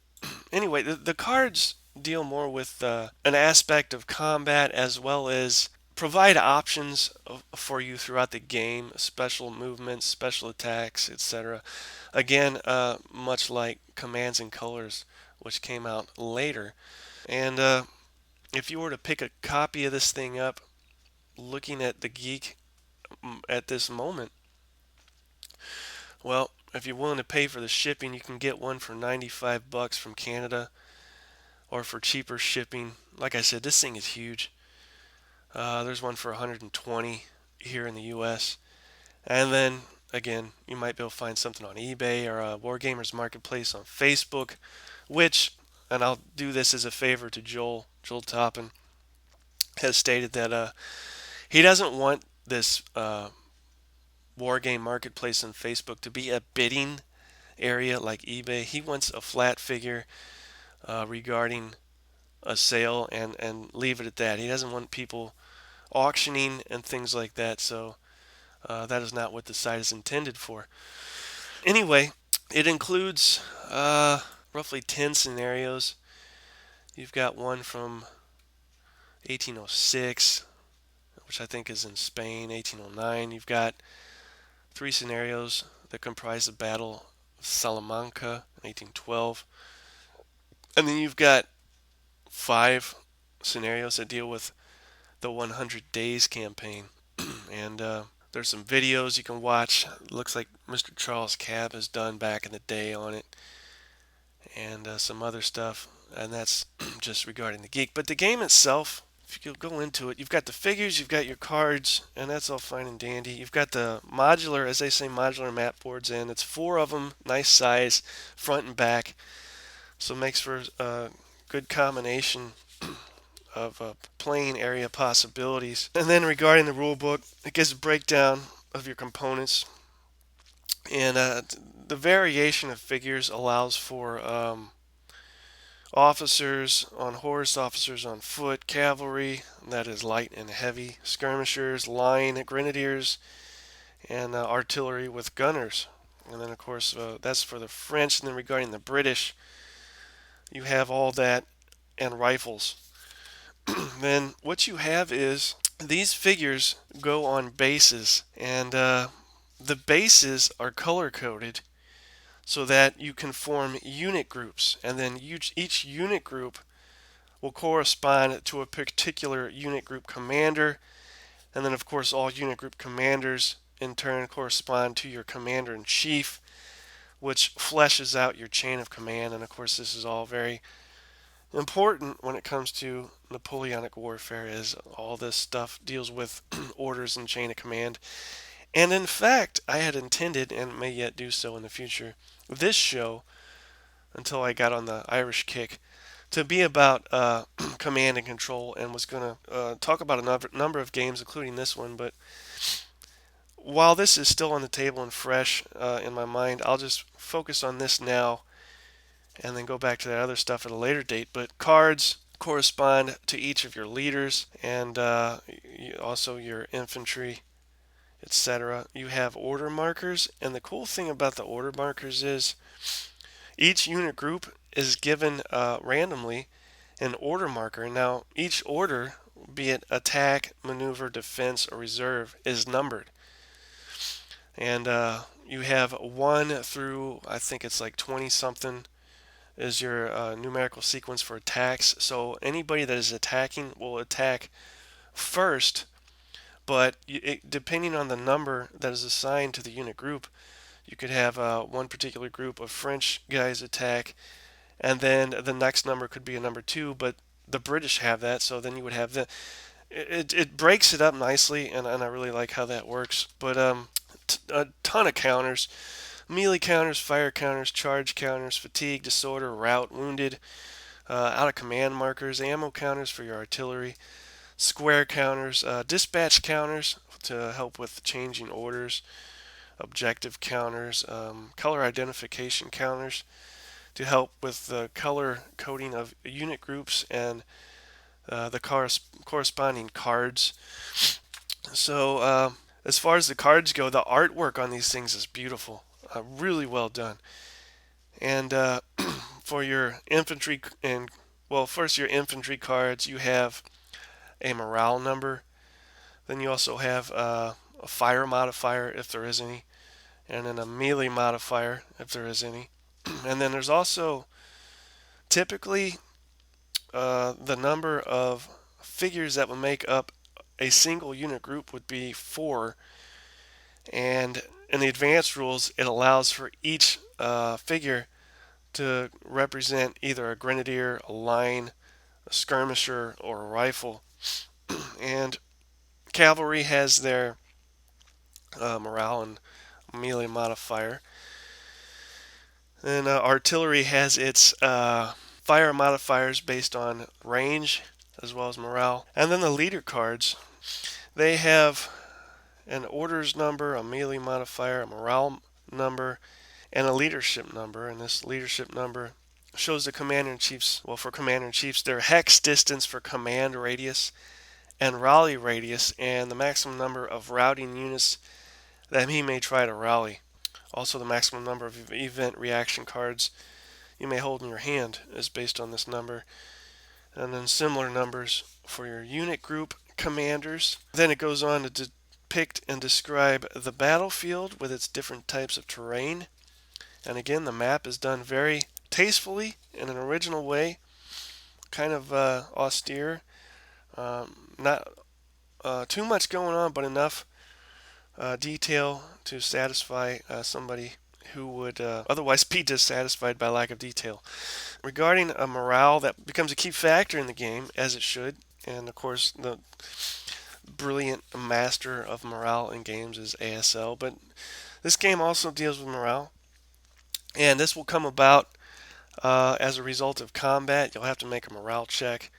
anyway, the cards deal more with an aspect of combat as well as provide options for you throughout the game, special movements, special attacks, etc. Again, much like Commands and Colors, which came out later. And if you were to pick a copy of this thing up, looking at the Geek at this moment, well, if you're willing to pay for the shipping, you can get one for 95 bucks from Canada, or for cheaper shipping. Like I said, this thing is huge. There's one for 120 here in the US. And then again, you might be able to find something on eBay or Wargamers Marketplace on Facebook, which, and I'll do this as a favor to Joel Toppin, has stated that he doesn't want this Wargame Marketplace on Facebook to be a bidding area like eBay. He wants a flat figure regarding a sale and leave it at that. He doesn't want people auctioning and things like that, so that is not what the site is intended for. Anyway, it includes roughly 10 scenarios. You've got one from 1806, which I think is in Spain, 1809. You've got 3 scenarios that comprise the Battle of Salamanca in 1812. And then you've got 5 scenarios that deal with the 100 Days campaign. And there's some videos you can watch. It looks like Mr. Charles Cab has done back in the day on it. And some other stuff. And that's just regarding the Geek. But the game itself, if you go into it, you've got the figures, you've got your cards, and that's all fine and dandy. You've got the modular, as they say, modular map boards in. It's 4 of them, nice size, front and back. So it makes for a good combination of playing area possibilities. And then regarding the rule book, it gives a breakdown of your components, And the variation of figures allows for officers on horse, officers on foot, cavalry, that is light and heavy, skirmishers, line, grenadiers, and artillery with gunners. And then, of course, that's for the French. And then regarding the British, you have all that and rifles. Then what you have is these figures go on bases, and the bases are color coded so that you can form unit groups, and then each unit group will correspond to a particular unit group commander, and then of course all unit group commanders in turn correspond to your commander in chief, which fleshes out your chain of command. And of course this is all very important when it comes to Napoleonic warfare, as all this stuff deals with orders and chain of command. And in fact, I had intended, and may yet do so in the future, this show, until I got on the Irish kick, to be about command and control, and was going to talk about a number of games, including this one. But while this is still on the table and fresh in my mind, I'll just focus on this now and then go back to that other stuff at a later date. But cards correspond to each of your leaders, and also your infantry, etc. You have order markers, and the cool thing about the order markers is each unit group is given randomly an order marker. Now, each order, be it attack, maneuver, defense, or reserve, is numbered. And you have 1 through, I think it's like 20 something, is your numerical sequence for attacks. So anybody that is attacking will attack first, but depending on the number that is assigned to the unit group, you could have one particular group of French guys attack, and then the next number could be a number 2, but the British have that, so then you would have the. It breaks it up nicely, and I really like how that works. But a ton of counters: melee counters, fire counters, charge counters, fatigue, disorder, rout, wounded, out of command markers, ammo counters for your artillery, square counters, dispatch counters to help with changing orders, objective counters, color identification counters to help with the color coding of unit groups, and the corresponding cards. So as far as the cards go, the artwork on these things is beautiful, really well done. And for your infantry, and well, first your infantry cards, you have a morale number. Then you also have a fire modifier, if there is any, and then a melee modifier, if there is any. And then there's also typically the number of figures that would make up a single unit group would be 4. And in the advanced rules, it allows for each figure to represent either a grenadier, a line, a skirmisher, or a rifle. And cavalry has their morale and melee modifier. And artillery has its fire modifiers based on range as well as morale. And then the leader cards, they have an orders number, a melee modifier, a morale number, and a leadership number. And this leadership number shows the commander-in-chief's, well, for commander-in-chiefs, their hex distance for command radius and rally radius, and the maximum number of routing units that he may try to rally. Also, the maximum number of event reaction cards you may hold in your hand is based on this number. And then similar numbers for your unit group commanders. Then it goes on to depict and describe the battlefield with its different types of terrain. And again, the map is done very tastefully in an original way, kind of austere. Not too much going on, but enough detail to satisfy somebody who would otherwise be dissatisfied by lack of detail. Regarding a morale, that becomes a key factor in the game, as it should. And of course, the brilliant master of morale in games is ASL. But this game also deals with morale. And this will come about as a result of combat. You'll have to make a morale check.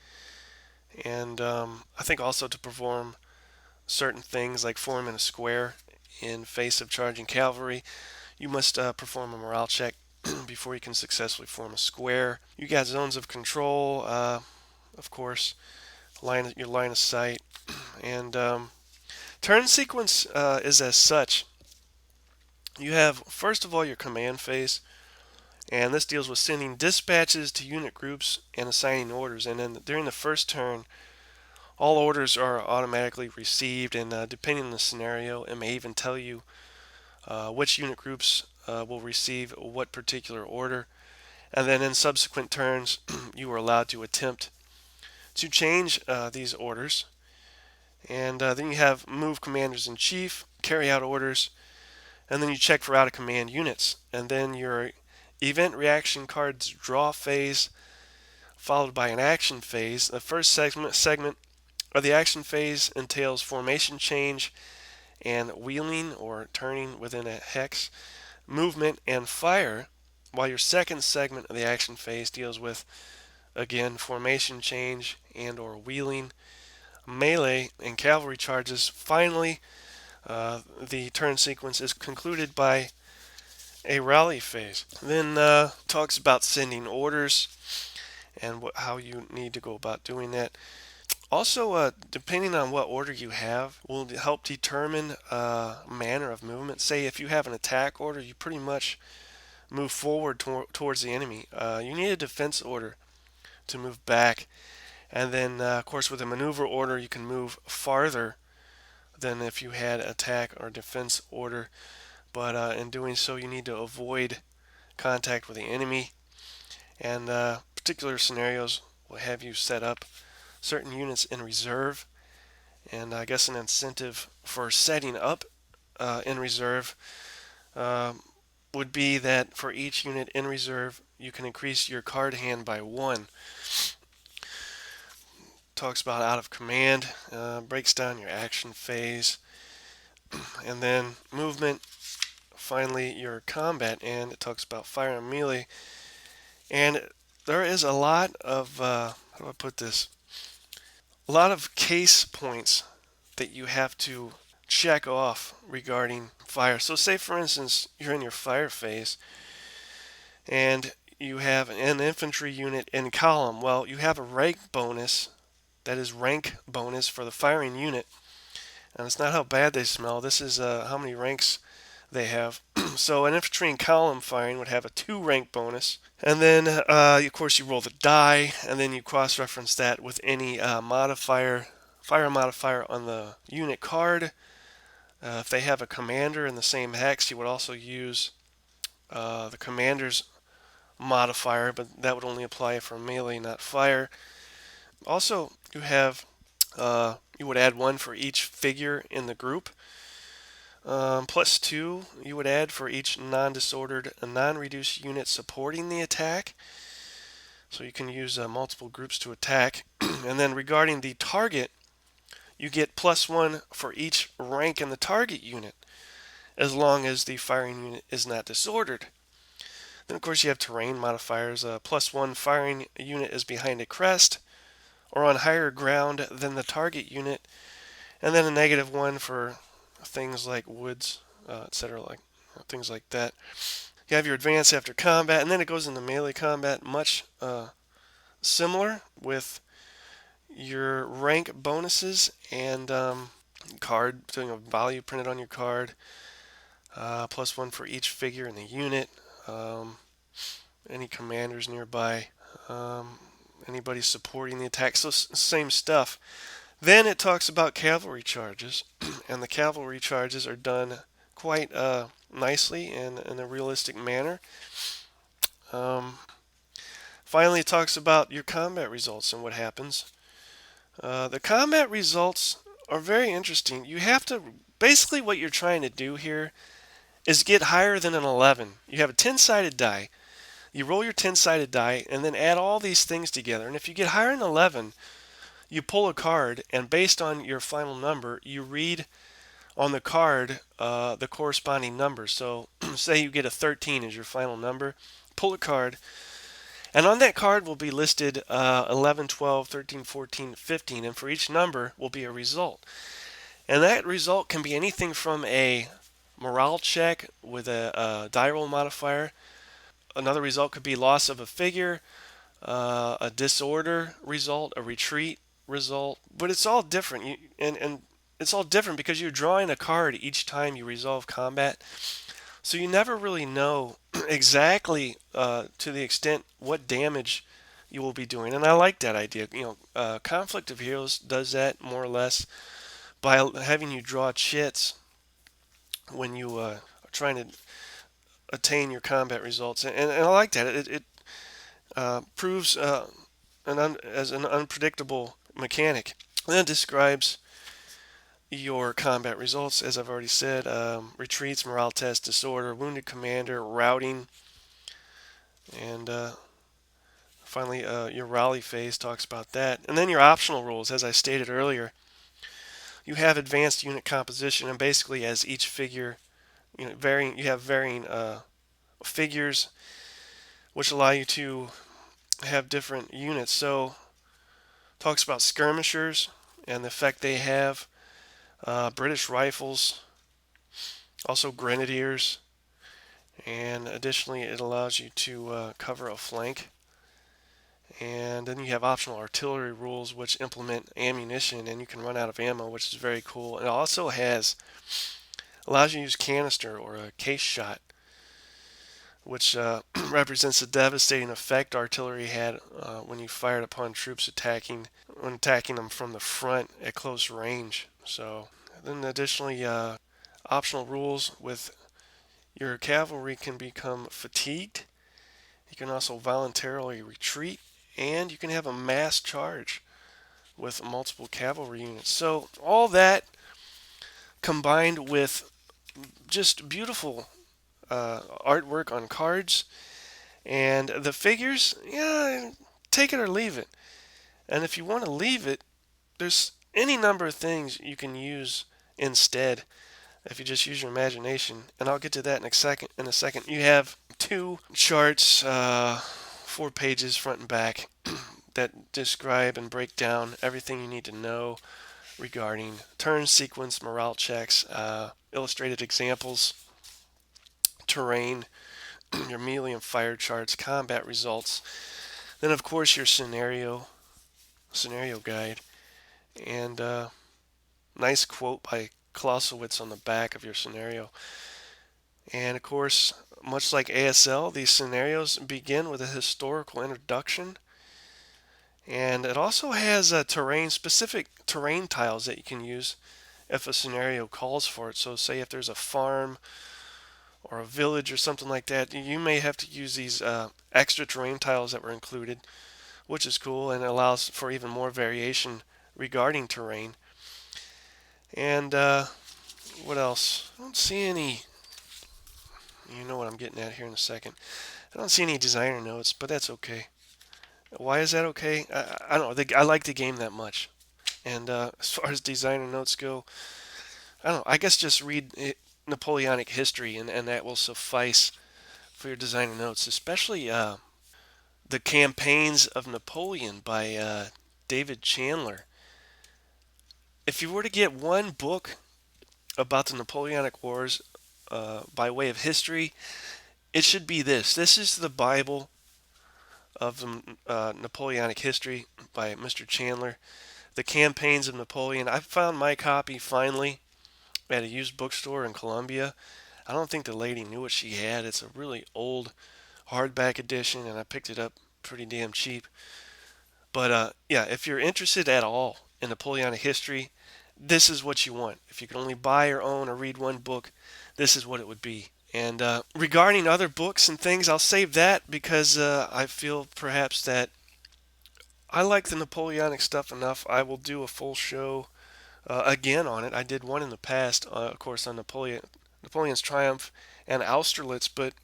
And I think also to perform certain things like form in a square in face of charging cavalry. You must perform a morale check before you can successfully form a square. You got zones of control, of course, your line of sight, and turn sequence is as such. You have, first of all, your command phase, and this deals with sending dispatches to unit groups and assigning orders. And then during the first turn, all orders are automatically received, and depending on the scenario, it may even tell you which unit groups will receive what particular order. And then in subsequent turns, you are allowed to attempt to change these orders. And then you have move commanders in chief, carry out orders, and then you check for out of command units. And then your event reaction cards draw phase, followed by an action phase. The first segment of the action phase entails formation change and wheeling or turning within a hex, movement, and fire, while your second segment of the action phase deals with, again, formation change and or wheeling, melee, and cavalry charges. Finally, the turn sequence is concluded by a rally phase. Then talks about sending orders and how you need to go about doing that. Also, depending on what order you have, will help determine manner of movement. Say if you have an attack order, you pretty much move forward towards the enemy. You need a defense order to move back. And then, of course, with a maneuver order, you can move farther than if you had attack or defense order. But in doing so, you need to avoid contact with the enemy. And particular scenarios will have you set up certain units in reserve. And I guess an incentive for setting up in reserve would be that for each unit in reserve, you can increase your card hand by 1. Talks about out of command, breaks down your action phase, and then movement. Finally, your combat, and it talks about fire and melee. And there is a lot of, how do I put this? A lot of case points that you have to check off regarding fire. So say for instance, you're in your fire phase and you have an infantry unit in column. Well, you have a rank bonus, that is rank bonus for the firing unit. And it's not how bad they smell, this is how many ranks they have. So an infantry in column firing would have a 2 rank bonus. And then, of course, you roll the die, and then you cross-reference that with any fire modifier on the unit card. If they have a commander in the same hex, you would also use the commander's modifier, but that would only apply for melee, not fire. Also, you would add 1 for each figure in the group. Plus 2 you would add for each non-disordered and non-reduced unit supporting the attack. So you can use multiple groups to attack. And then regarding the target, you get plus 1 for each rank in the target unit, as long as the firing unit is not disordered. Then of course you have terrain modifiers. Plus 1 firing unit is behind a crest or on higher ground than the target unit. And then a negative 1 for things like woods, etc., like things like that. You have your advance after combat, and then it goes into melee combat, much similar with your rank bonuses and card, doing a value printed on your card, plus 1 for each figure in the unit, any commanders nearby, anybody supporting the attack, so same stuff. Then it talks about cavalry charges, and the cavalry charges are done quite nicely and in a realistic manner. Finally, it talks about your combat results and what happens. The combat results are very interesting. You have to, basically what you're trying to do here is get higher than an 11. You have a 10-sided die. You roll your 10-sided die and then add all these things together. And if you get higher than 11, you pull a card, and based on your final number, you read on the card the corresponding numbers. So say you get a 13 as your final number, pull a card, and on that card will be listed 11, 12, 13, 14, 15, and for each number will be a result. And that result can be anything from a morale check with a die roll modifier. Another result could be loss of a figure, a disorder result, a retreat result. But it's all different. And it's all different because you're drawing a card each time you resolve combat. So you never really know exactly to the extent what damage you will be doing. And I like that idea. Conflict of Heroes does that more or less by having you draw chits when you are trying to attain your combat results. And I like that. It proves as an unpredictable mechanic. And then it describes your combat results, as I've already said: retreats, morale test, disorder, wounded commander, routing, and finally your rally phase talks about that. And then your optional rules, as I stated earlier, you have advanced unit composition, and basically as each figure, you have varying figures, which allow you to have different units. So talks about skirmishers and the effect they have, British rifles, also grenadiers, and additionally it allows you to cover a flank. And then you have optional artillery rules which implement ammunition, and you can run out of ammo, which is very cool. It also allows you to use canister or a case shot, which represents the devastating effect artillery had when you fired upon troops when attacking them from the front at close range. So then additionally, optional rules with your cavalry can become fatigued. You can also voluntarily retreat, and you can have a mass charge with multiple cavalry units. So all that combined with just beautiful artwork on cards and the figures, yeah, take it or leave it. And if you want to leave it, there's any number of things you can use instead if you just use your imagination. And I'll get to that in a second. You have two charts, 4 pages front and back, that describe and break down everything you need to know regarding turn sequence, morale checks, illustrated examples, terrain, your melee and fire charts, combat results. Then, of course, your scenario guide, and nice quote by Clausewitz on the back of your scenario. And of course, much like ASL, these scenarios begin with a historical introduction, and it also has specific terrain tiles that you can use if a scenario calls for it. So say if there's a farm or a village or something like that, you may have to use these extra terrain tiles that were included, which is cool and allows for even more variation regarding terrain. And what else? I don't see any. You know what I'm getting at here in a second. I don't see any designer notes, but that's okay. Why is that okay? I don't know. I like the game that much. And as far as designer notes go, I don't know. I guess just read Napoleonic history, and that will suffice for your designer notes, especially the Campaigns of Napoleon by David Chandler. If you were to get one book about the Napoleonic Wars by way of history, it should be this. This is the Bible of the Napoleonic history by Mr. Chandler. The Campaigns of Napoleon. I found my copy finally at a used bookstore in Columbia. I don't think the lady knew what she had. It's a really old hardback edition, and I picked it up pretty damn cheap. But yeah, if you're interested at all in Napoleonic history, this is what you want. If you can only buy or own or read one book, this is what it would be. And regarding other books and things, I'll save that because I feel perhaps that I like the Napoleonic stuff enough. I will do a full show again on it. I did one in the past, of course, on Napoleon's Triumph and Austerlitz, but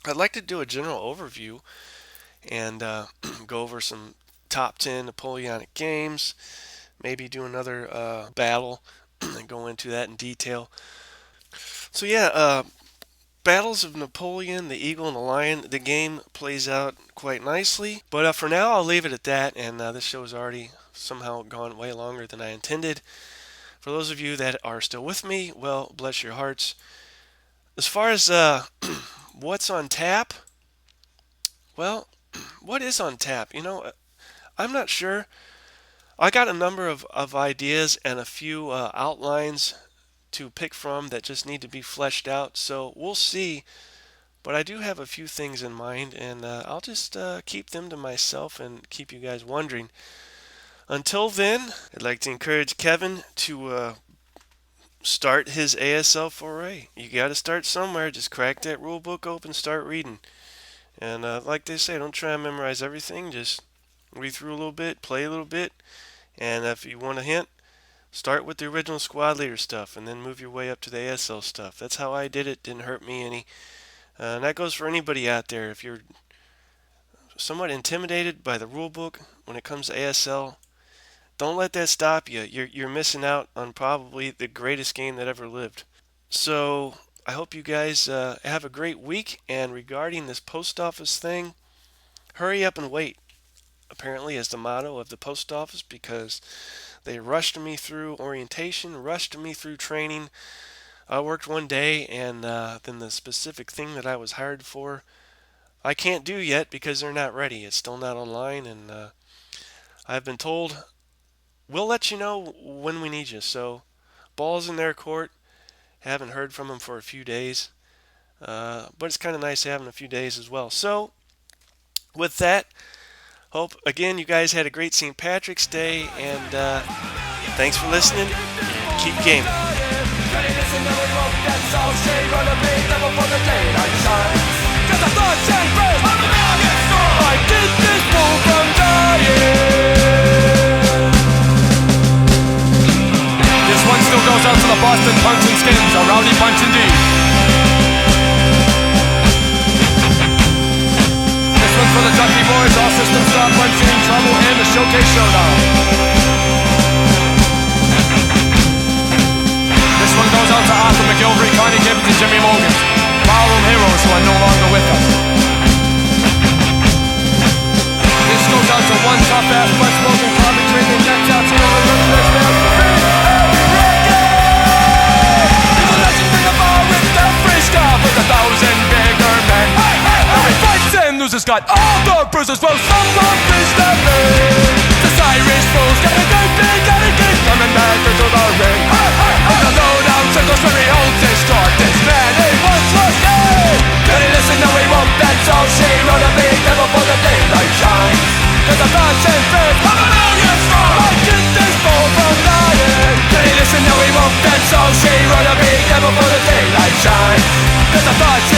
I'd like to do a general overview and go over some top 10 Napoleonic games, maybe do another battle and go into that in detail. So yeah, Battles of Napoleon, the Eagle and the Lion, the game plays out quite nicely. But for now, I'll leave it at that, and this show has already somehow gone way longer than I intended. For those of you that are still with me, well, bless your hearts. As far as what's on tap, well, what is on tap? I'm not sure. I got a number of ideas and a few outlines to pick from that just need to be fleshed out. So we'll see. But I do have a few things in mind, and I'll just keep them to myself and keep you guys wondering. Until then, I'd like to encourage Kevin to start his ASL foray. You got to start somewhere. Just crack that rule book open, start reading. And like they say, don't try and memorize everything. Just read through a little bit, play a little bit, and if you want a hint, start with the original squad leader stuff and then move your way up to the ASL stuff. That's how I did it. Didn't hurt me any. And that goes for anybody out there. If you're somewhat intimidated by the rule book when it comes to ASL, don't let that stop you. You're missing out on probably the greatest game that ever lived. So I hope you guys have a great week. And regarding this post office thing, hurry up and wait. Apparently is the motto of the post office, because they rushed me through orientation, rushed me through training. I worked one day, and then the specific thing that I was hired for, I can't do yet because they're not ready. It's still not online, and I've been told we'll let you know when we need you. So, ball's in their court. Haven't heard from them for a few days, but it's kind of nice having a few days as well. So, with that, hope again you guys had a great St. Patrick's Day, and thanks for listening. And keep gaming. This one still goes out to the Boston Punch and Skins, a rowdy bunch indeed. This one's for the Ducky Boys, all systems stop, punching trouble, and the Showcase Showdown. This one goes out to Arthur McGilvery, Connie Gibbons, and Jimmy Morgan, ballroom heroes who are no longer with us. This goes out to one tough-ass, blood-smoking, carbon-drinking, decked out to with a thousand bigger men. Every fights and loses got all the bruises. Well, someone is the man. This Irish fool's got a good thing, coming back into the ring. And the lowdown circles where he holds his sword. This man, he once was dead. Can he listen? No, he won't. That's all she wrote a big devil for the daylight shines. Cause the thoughts and faith come along and strong. I get this fool from lying. Can he listen? No, he won't. That's all she wrote a big devil for the daylight shines. Cause the thoughts